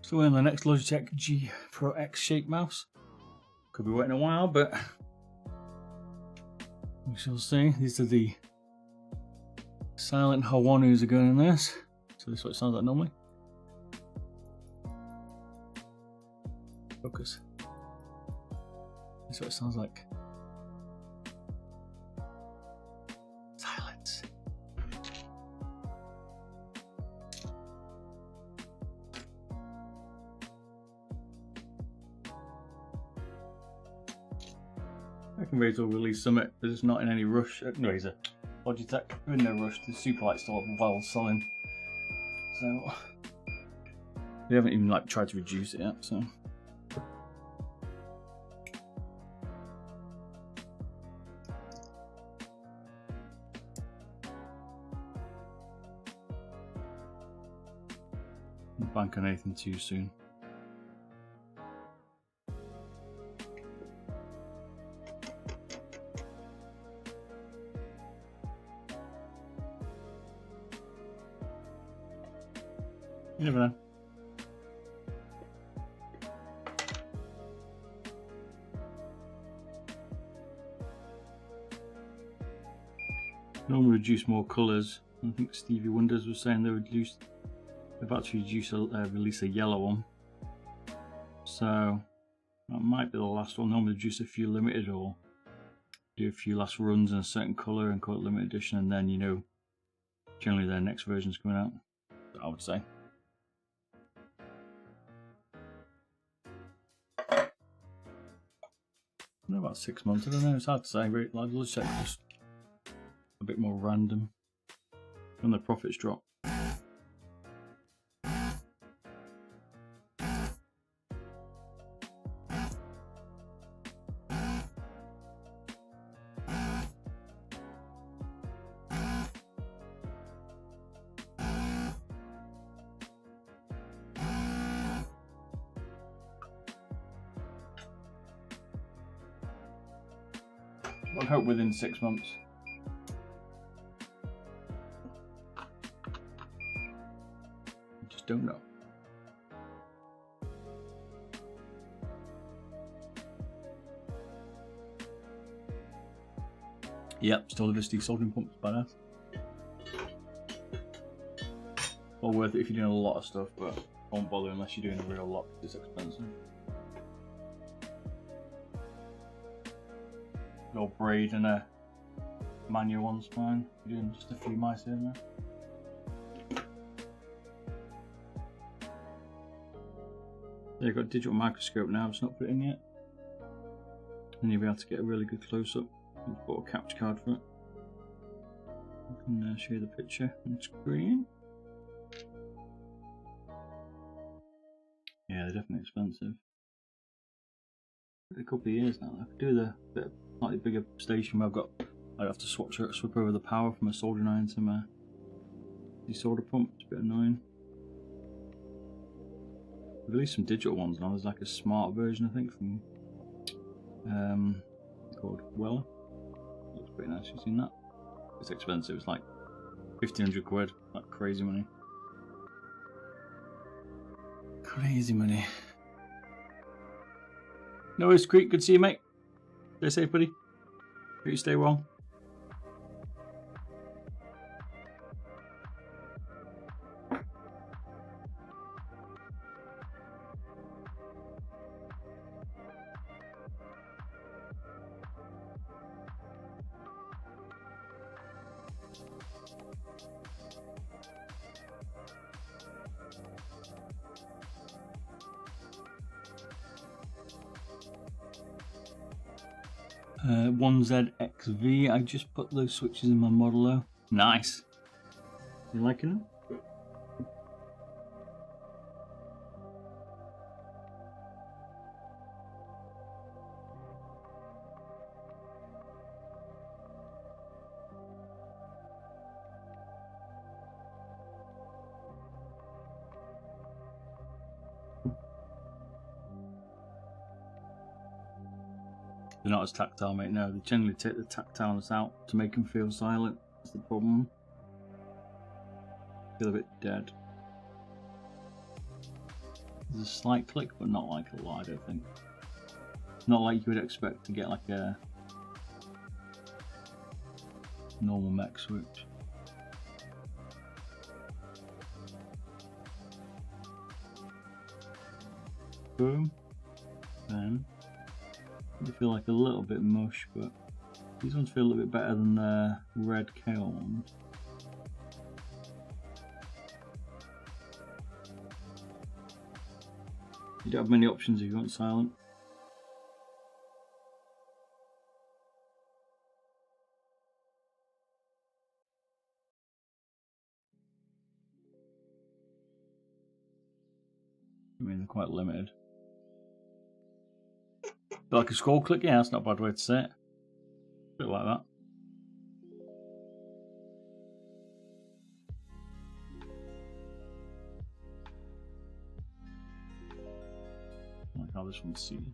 So we're on the next Logitech G Pro X Shape mouse. Could be waiting a while, but we shall see. These are the silent Hawanus are going in this. So this is what it sounds like normally. Focus. This is what it sounds like. Silence. I reckon Razer will release Summit, but it's not in any rush. Razer, Logitech, we're in no rush. The Superlight still well selling, so they haven't even tried to reduce it yet. So don't bank on anything too soon. You never know. Normally reduce more colours. I think Stevie Wonders was saying they've about to release a yellow one. So That might be the last one. Normally just a few limited or do a few last runs in a certain colour and call it limited edition, and then, you know, generally their next version's coming out, I would say. About 6 months, I don't know, it's hard to say. Let's check just a bit more random when the profits drop. I hope within 6 months. I just don't know. Yep, still the Visty soldering pumps, badass. Well worth it if you're doing a lot of stuff, but won't bother unless you're doing a real lot because it's expensive. Little braid and a manual one's fine. You're doing just a few mice here and there. There, you've got a digital microscope now, it's not put in yet. And you'll be able to get a really good close up. I've bought a capture card for it. I can show you the picture on screen. Yeah, they're definitely expensive. A couple of years now. I could do the bit of slightly bigger station where I'd have to swap over the power from a soldering iron to my desolder pump. It's a bit annoying. They've released some digital ones now. There's like a smart version, I think, from called Weller. Looks pretty nice. You've seen that? It's expensive. It's like 1,500 quid. Like crazy money. Crazy money. No worries, Creek. Good to see you, mate. Stay safe, buddy. Hope you stay well. Uh, 1ZXV. I just put those switches in my model though. Nice. You liking them? They're not as tactile, mate. No, they generally take the tactileness out to make them feel silent. That's the problem. Feel a bit dead. There's a slight click, but not like a lot, I don't think. Not like you would expect to get like a normal mech switch. Boom. Then they feel like a little bit mush, but these ones feel a little bit better than the red kale ones. You don't have many options if you want silent. I mean, they're quite limited. Like a scroll click, yeah, that's not a bad way to say it. A bit like that. I like how this one's seated.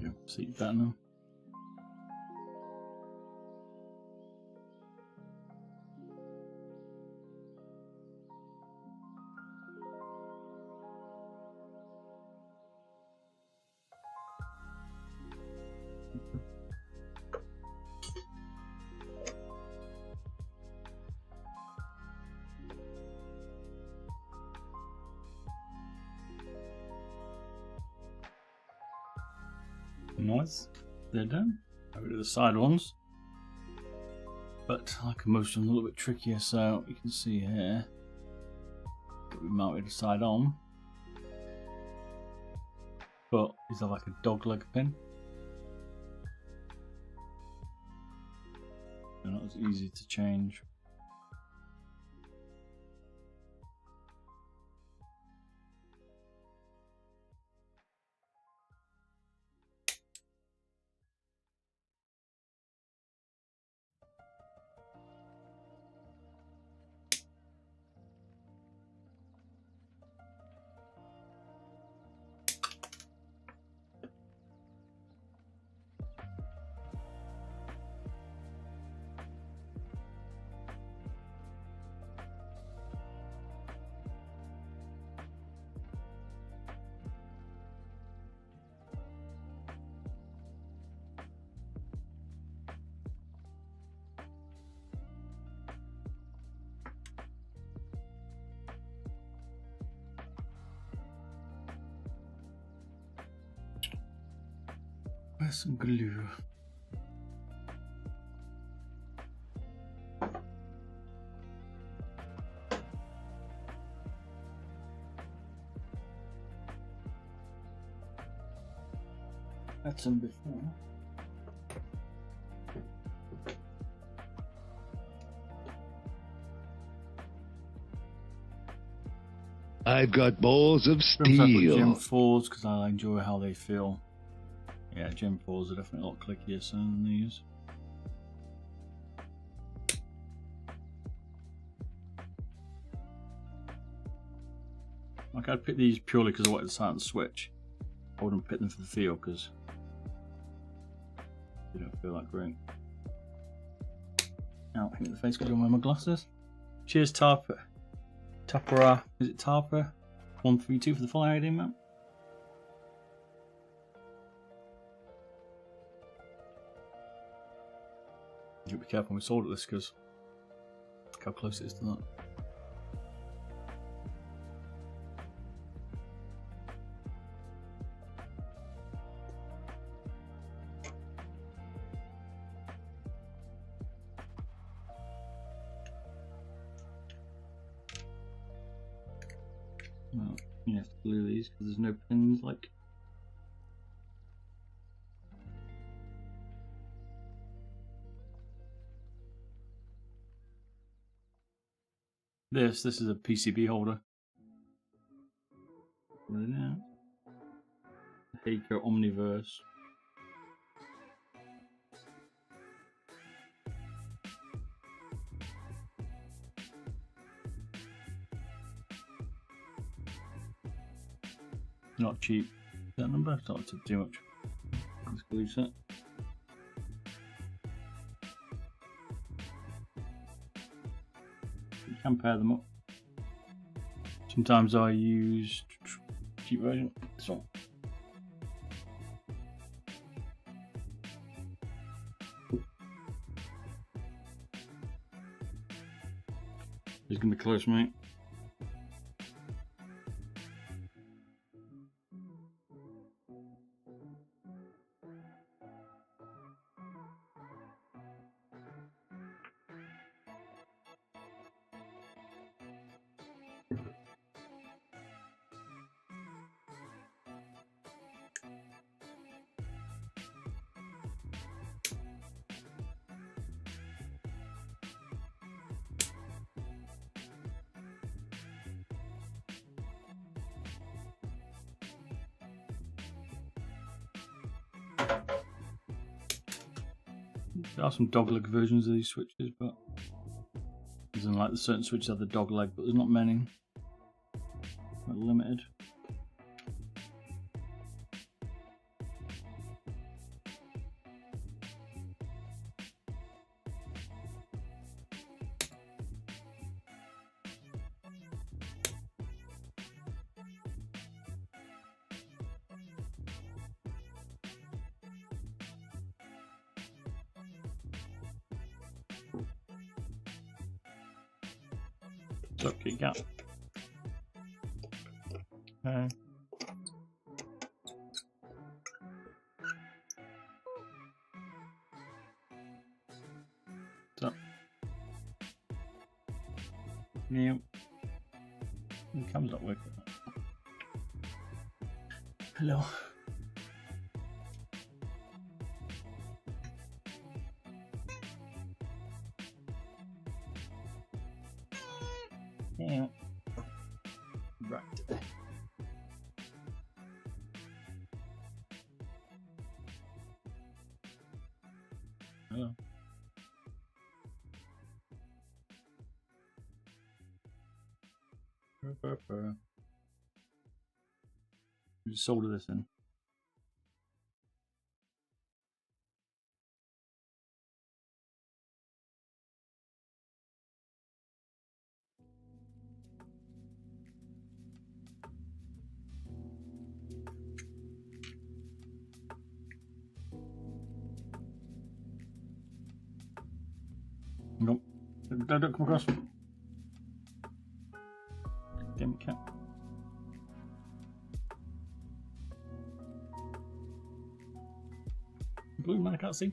Yeah, see better now. Nice, they're done. Get rid of the side ones. But like most of them, a little bit trickier. So you can see here that we mounted the side on, but these are like a dog leg pin. They're not as easy to change. Where's some glue? Had some before.
I've got balls of
Gem
steel.
4s because I enjoy how they feel. Yeah, Gem 4s are definitely a lot clickier so than these. Like I'd pick these purely because I wanted to start the switch. I wouldn't pick them for the feel because they don't feel that great. Now hit me in the face because I don't wear my glasses. Cheers, Tarper. Tapera. Is it Tarper? 132 for the full ID map. You be careful when we solder this because look how close it is to that. Well, you have to glue these because there's no pins like. This is a PCB holder. Right now. Heiko Omniverse. Not cheap. That number? It's not too much. Let's glue set. You can pair them up. Sometimes I use cheap version. This one. It's gonna be close, mate. There are some dogleg versions of these switches, but as in like the certain switches have the dogleg, but there's not many. They're limited. Stop Kit Kat. Okay. So. Yeah. The cam's not working. Hello. Yeah. Right. Hello. Just solder this in. Nope. Don't come across. Damn it, cat. Blue man, I can't see.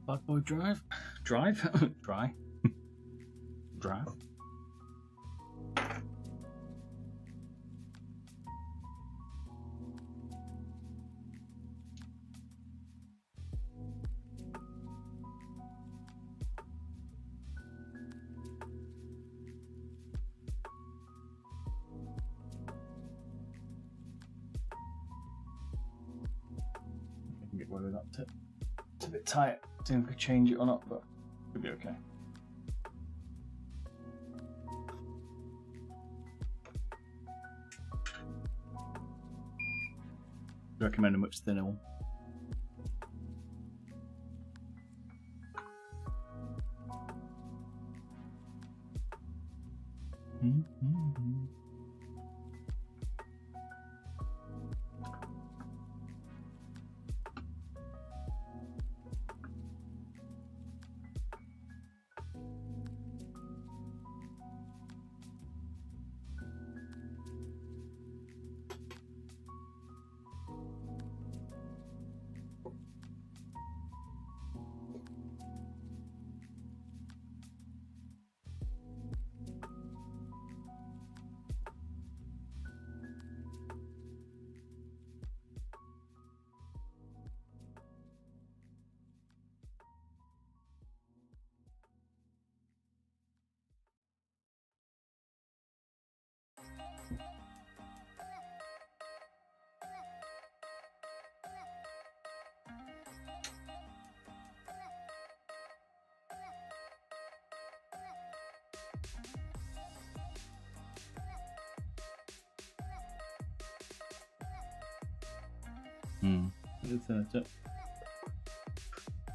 Bad boy drive? Drive? Dry? Drive? I can get rid of that tip. It's a bit tight. I don't know if I could change it or not, but it'll be okay. I recommend a much thinner one.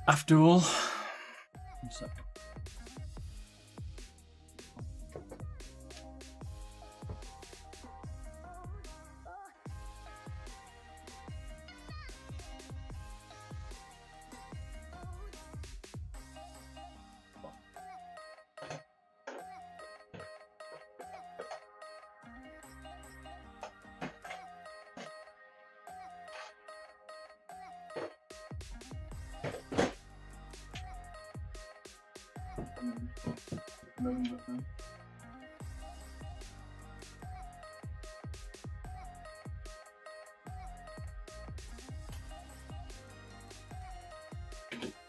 After all, so.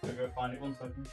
I'll go find it 1 second.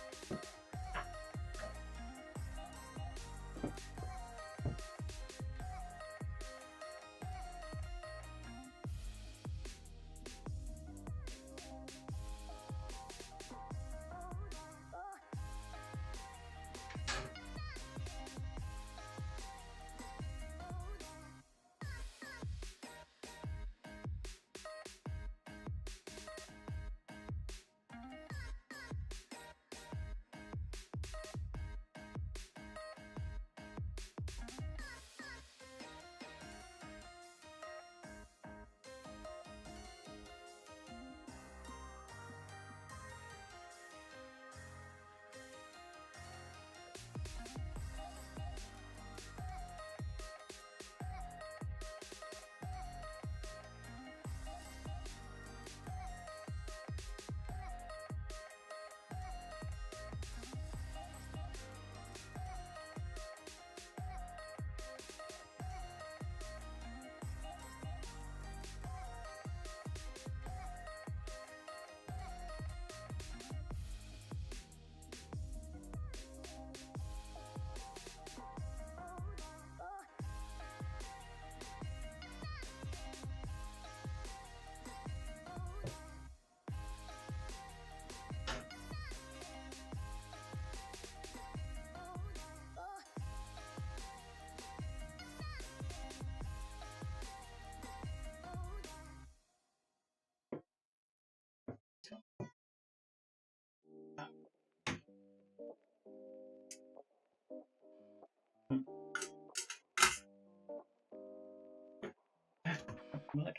Like,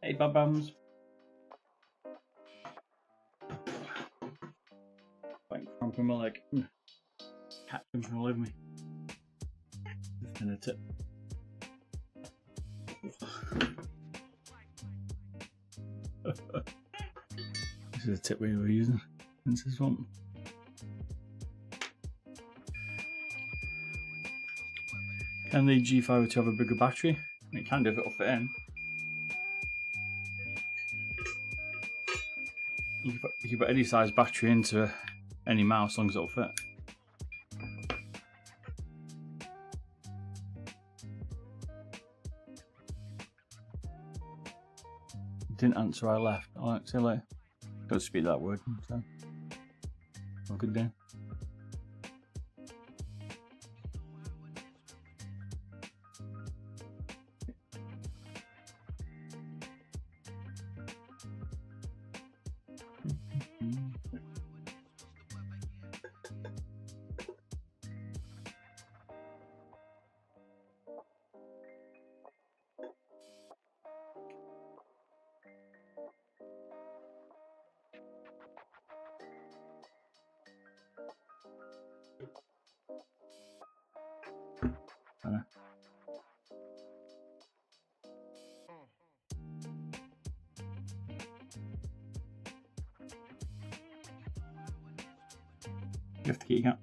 hey, babams. Like, cramping my leg. Cat jumping all over me. And a tip. This is a tip we were using. This is one. Can the G502 have a bigger battery? It can do if it'll fit in. You can put any size battery into any mouse as long as it'll fit. Didn't answer, I left. Alright, see you later. Don't speak that word. So. Have a good day. You have to get your cat.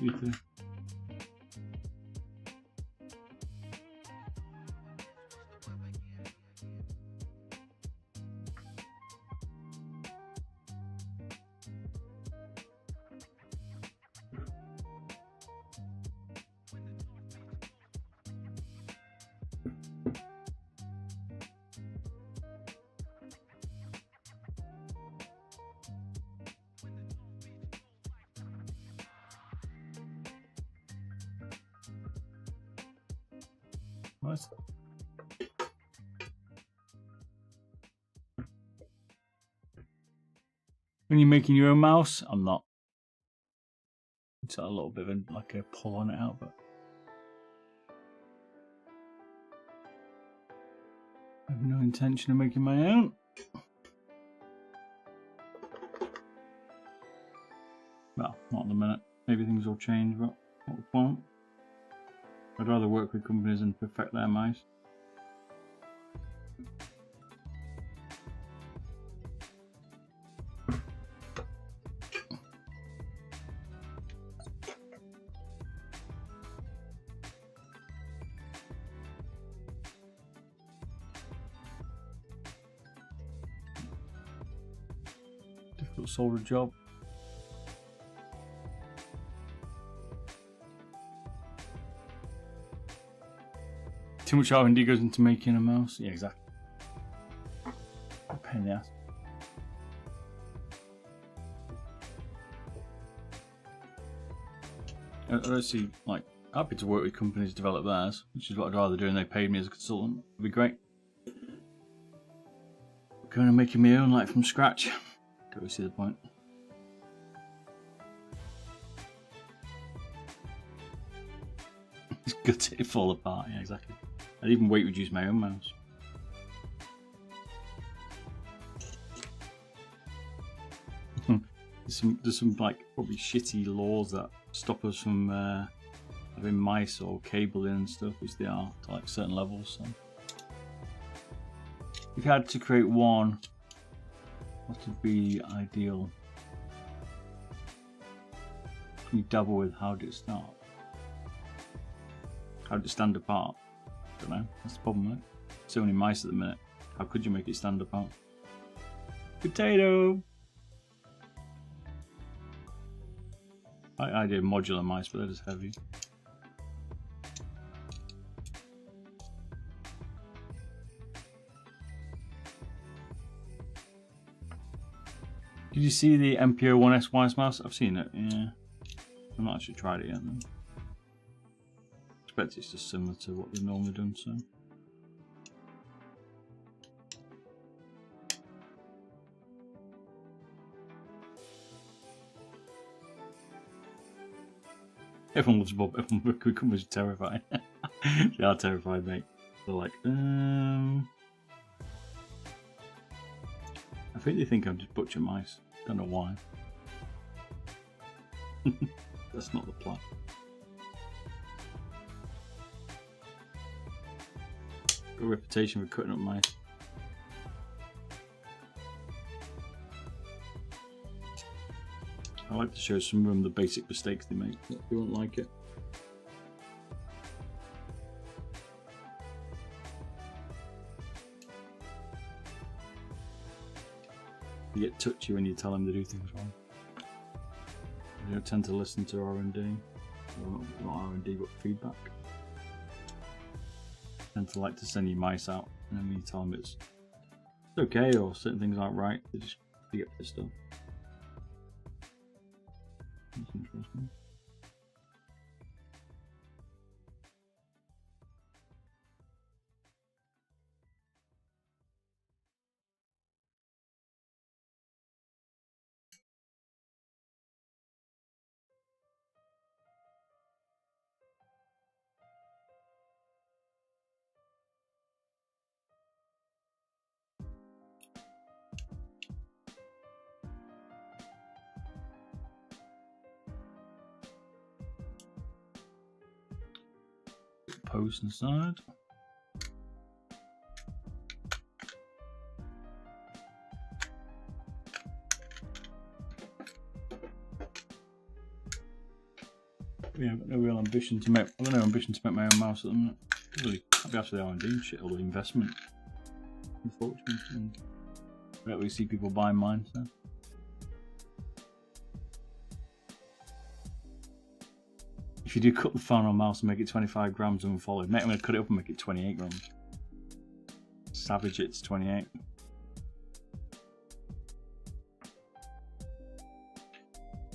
You too. Nice. When you're making your own mouse, I'm not. It's a little bit of like a pull on it out, but I have no intention of making my own. Well, not at the minute. Maybe things will change, but not the point. I'd rather work with companies and perfect their mice. Difficult solder job. Too much R&D goes into making a mouse. Yeah, exactly. A pain in the ass. I'd actually like happy to work with companies to develop theirs, which is what I'd rather do, and they paid me as a consultant. It'd be great. Going and making my own like from scratch. Don't really see the point. It's good to fall apart. Yeah, exactly. I'd even weight reduce my own mouse. There's some like probably shitty laws that stop us from having mice or cabling and stuff, which they are to like certain levels. So if you had to create one, what would be ideal? Can you dabble with how did it start? How did it stand apart? Don't know. That's the problem, right? So many mice at the minute. How could you make it stand apart? Potato! I did modular mice, but they're just heavy. Did you see the MPO-1S wise mouse? I've seen it, yeah. I've not actually tried it yet, though. I expect it's just similar to what they've normally done, so. Everyone loves Bob. Everyone becomes terrified. They are terrified, mate. They're like, I think they think I'm just butcher mice. Don't know why. That's not the plan. Got a reputation for cutting up mice. I like to show some of them the basic mistakes they make. They won't like it. They get touchy when you tell them to do things wrong. They don't tend to listen to R&D. Well, not R&D, but feedback. They tend to like to send you mice out, and then when you tell them it's okay or certain things aren't right, they just get pissed off. That's interesting. Post inside. Yeah, I've got no real ambition to make. I've got no ambition to make my own mouse at the minute. Really, I'd be after the R&D and shit, all the investment. Unfortunately, and I don't really see people buying mine. So. If you do cut the phone on mouse and make it 25 grams unfollowed, mate, I'm going to cut it up and make it 28 grams. Savage it to 28.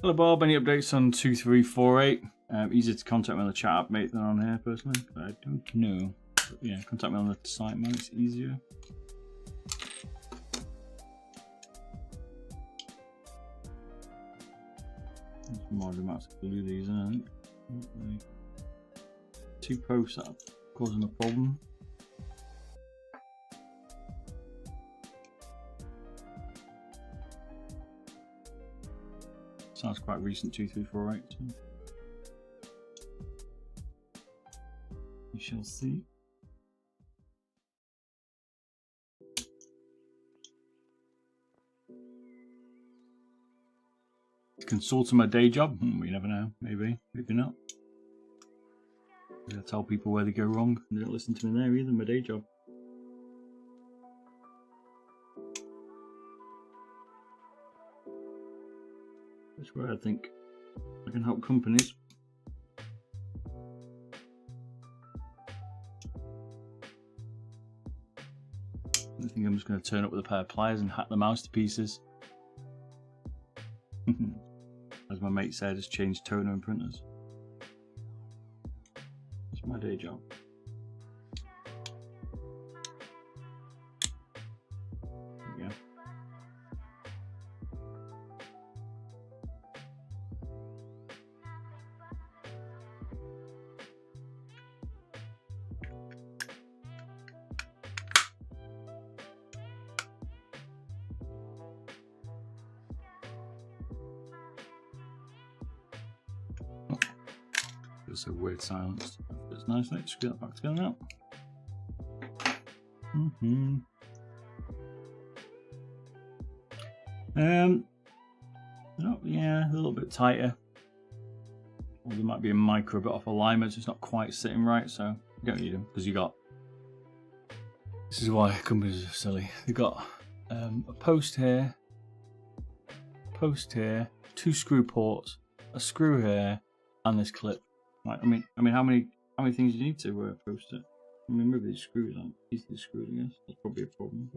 Hello Bob, any updates on 2348? Easier to contact me on the chat app, mate, than on here personally. But I don't know. But yeah, contact me on the site, man, it's easier. More amounts of glue these in, I think. Really. 2 posts that are causing a problem. Sounds quite recent, 2348. So. We shall see. Consult on my day job? We never know. Maybe, maybe not. Maybe I tell people where they go wrong and they don't listen to me there either. My day job. That's where I think I can help companies. I think I'm just going to turn up with a pair of pliers and hack the mouse to pieces. As my mate said, just change toner and printers. That's my day job. There we go. It's a weird silence. It's nice. Let's get that back together now. Oh, yeah, a little bit tighter. Or there might be a micro bit off alignment, so it's not quite sitting right. So you don't need them because you got. This is why companies are silly. They got a post here, 2 screw ports, a screw here, and this clip. Right, I mean, how many things do you need to post it? I mean, maybe these screws aren't easily screwed. I guess that's probably a problem.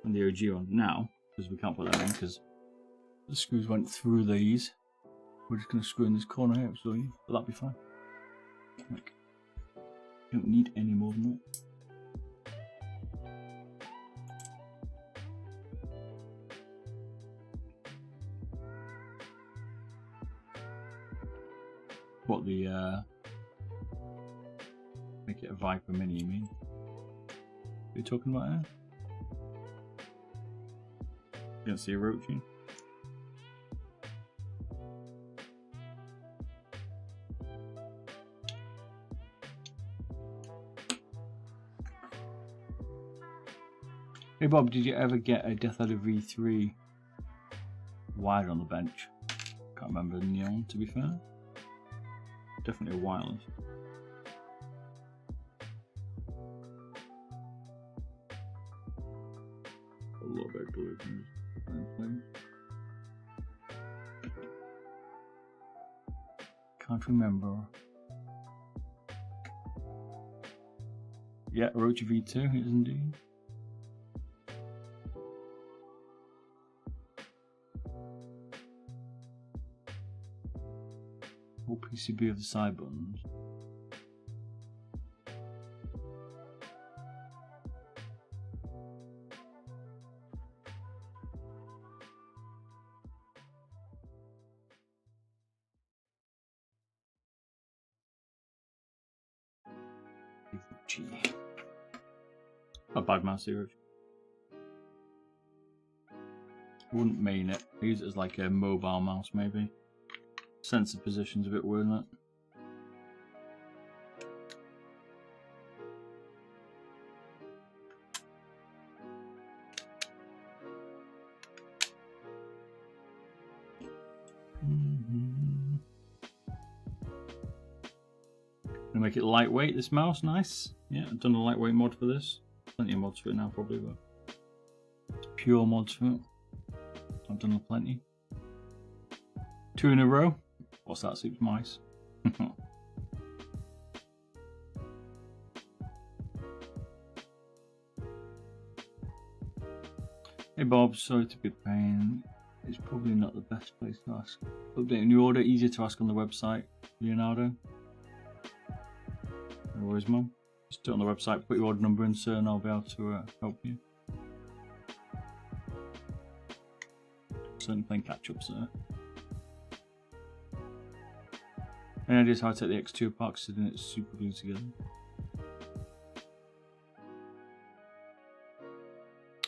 And the OG one now, because we can't put that in because the screws went through these. We're just going to screw in this corner here, so that'll be fine. Like, you don't need any more than that. What the make it a Viper Mini, you mean? What are you talking about here? You don't see a Orochi? Hey Bob, did you ever get a Death Adder V3 wired on the bench? Can't remember the neon, to be fair. Definitely a wireless. A little bit of glue. Can't remember. Yeah, Orochi V2 is indeed. Or PCB of the side buttons. G. A bad mouse here. I wouldn't mean it. I use it as like a mobile mouse maybe. Sensor position's a bit weird, isn't it? Gonna make it lightweight, this mouse, nice. Yeah, I've done a lightweight mod for this. Plenty of mods for it now probably, but it's pure mods for it. I've done plenty. 2 in a row. What's that, Super Mice? Hey Bob, sorry to be a pain. It's probably not the best place to ask. Updating the order, easier to ask on the website, Leonardo. No worries, Mum. Just do it on the website, put your order number in, sir, and I'll be able to help you. Certainly playing catch up, sir. Any ideas how to take the X2 apart considering it's super glued together?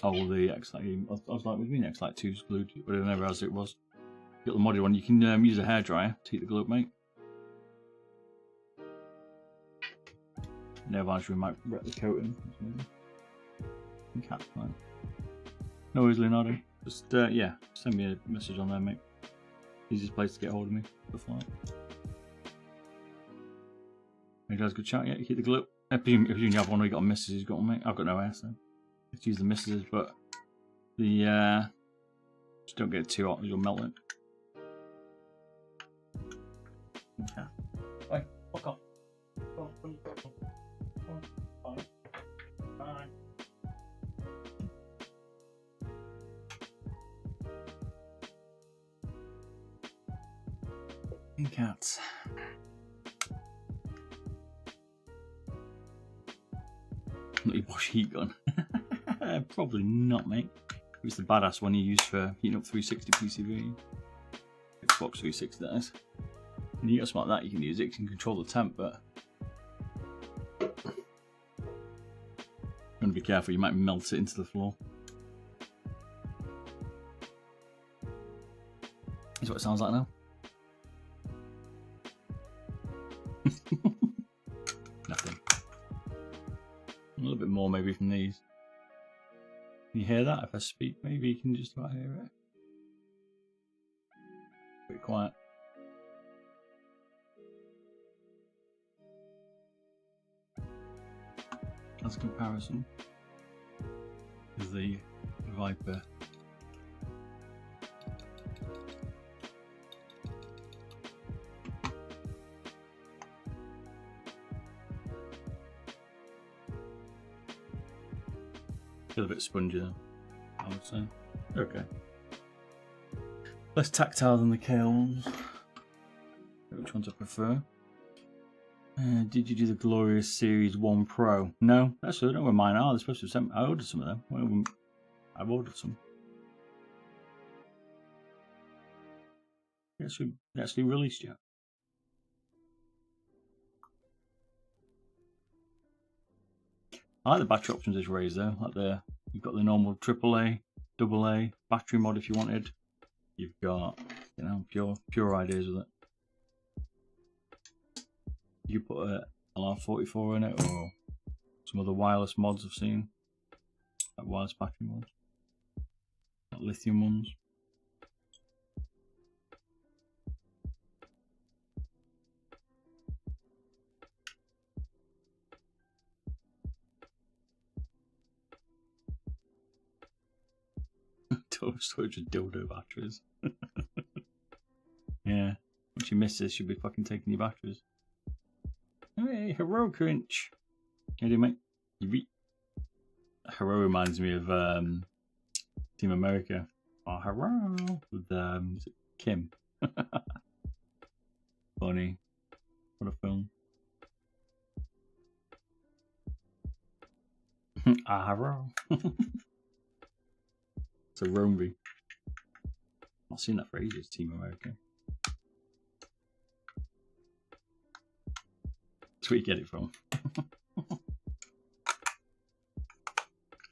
Oh, the X-Lite. I was like, what do you mean X-Lite 2's glued? But I never realised it was. You got the modded one. You can use a hairdryer to heat the glue up, mate. No, we might wreck the coating. Cat, right. No worries, Leonardo. Just, yeah, send me a message on there, mate. Easiest place to get hold of me before. You guys good chat? Yeah, you keep the glue. I presume you have one or you got a missus who's got one, mate. I've got no air, so let's use the missus, but the just don't get it too hot, you'll melt it. Okay. Bye. Fuck off. Bye. Cats. Not your Bosch heat gun. Probably not, mate. It was the badass one you use for heating up 360 PCB. Xbox 360, that is. And you got something like that, you can use it, you can control the temp, but you want to be careful, you might melt it into the floor. That's what it sounds like now. Nothing. A little bit more maybe from these. Can you hear that? If I speak, maybe you can just about hear it. Pretty quiet. As a comparison, is the Viper. Feel a bit spongier, I would say. Okay. Less tactile than the Kale ones. Which ones I prefer? Did you do the Glorious Series 1 Pro? No, actually, I don't know where mine are. They're supposed to have sent. I ordered some of them. One of them, I've ordered some. They actually released yet. I like the battery options it's raised though. Like you've got the normal AAA, AA battery mod if you wanted. You've got, you know, pure ideas with it. You put a LR44 in it, or some other wireless mods I've seen, like wireless battery mods, like lithium ones. Storage of dildo batteries. Yeah, once you miss this, she'll be fucking taking your batteries. Hey, Heroic Inch. How do you mate? Hero reminds me of Team America. Oh, Hero with Kim. Funny. What a film. Hero. It's a Romby. Not seen that for ages, Team America. That's where you get it from. I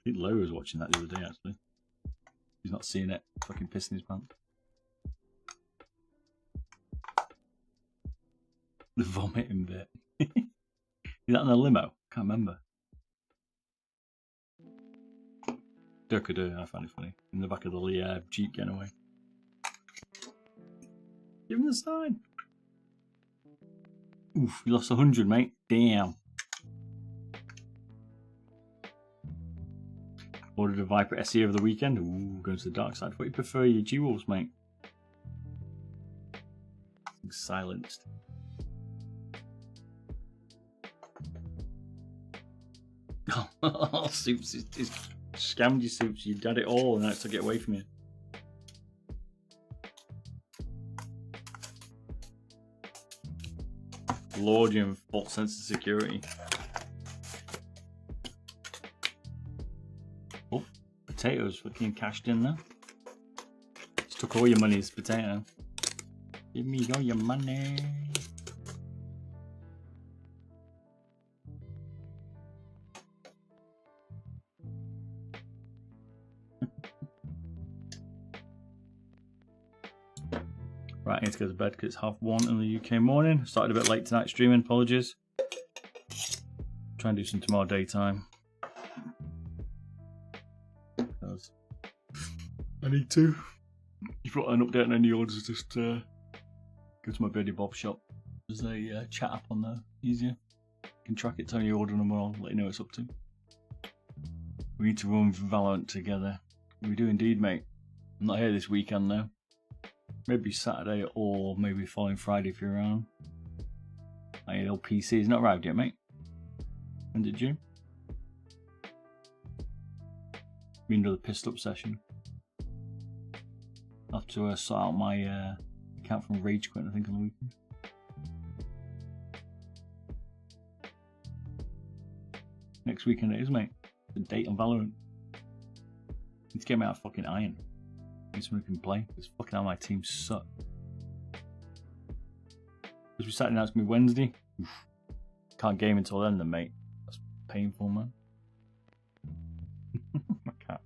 think Lowe was watching that the other day, actually. He's not seeing it. Fucking pissing his pants. The vomiting bit. Is that in the limo? Can't remember. I find it funny. In the back of the Jeep getting away. Give him the sign. Oof, you lost 100, mate. Damn. Ordered a Viper SE over the weekend. Ooh, going to the dark side. What do you prefer, your duals, mate? Silenced. Oh, Soups is scammed you, Soups. You had it all and now it's to get away from you. Lord, you have a false sense of security. Oh, potatoes fucking cashed in there. Just took all your money as potato. Give me all your money. Right, I need to go to bed because it's 1:30 in the UK morning. Started a bit late tonight streaming, apologies. Try and do some tomorrow daytime. Because I need to. If you've got an update on any orders, just go to my Birdie Bob shop. There's a chat app on there, easier. You can track it, tell you your order number, I'll let you know what it's up to. We need to run Valorant together. We do indeed, mate. I'm not here this weekend though. Maybe Saturday or maybe following Friday if you're around. My little PC has not arrived yet, mate. When did you? Be another pissed up session. I'll have to sort out my account from Rage Quit, I think, on the weekend. Next weekend it is, mate. The date on Valorant. Need to get me out of fucking iron. Need someone who can play. Because fucking how my team suck. Because we Saturday night, it's going to be Wednesday. Oof. Can't game until then, mate. That's painful, man. I can't.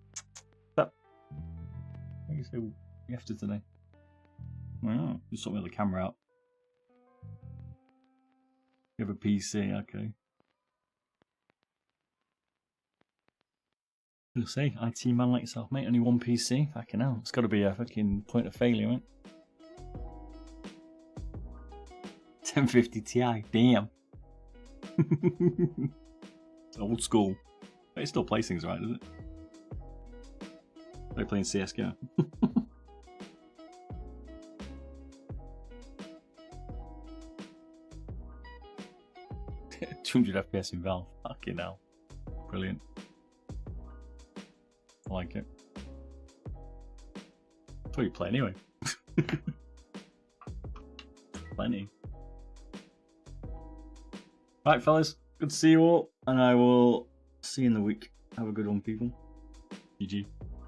But I think it's after today. Wow, just sort of the camera out. You have a PC, okay. You'll say, IT man like yourself, mate. Only one PC. Fucking hell. It's got to be a fucking point of failure, right? 1050 Ti. Damn. Old school. But it still plays things right, does it? They're playing CSGO. 200 FPS in Valve. Fucking hell. Brilliant. I like it. That's what you play anyway. Plenty. Right, fellas. Good to see you all. And I will see you in the week. Have a good one, people. GG.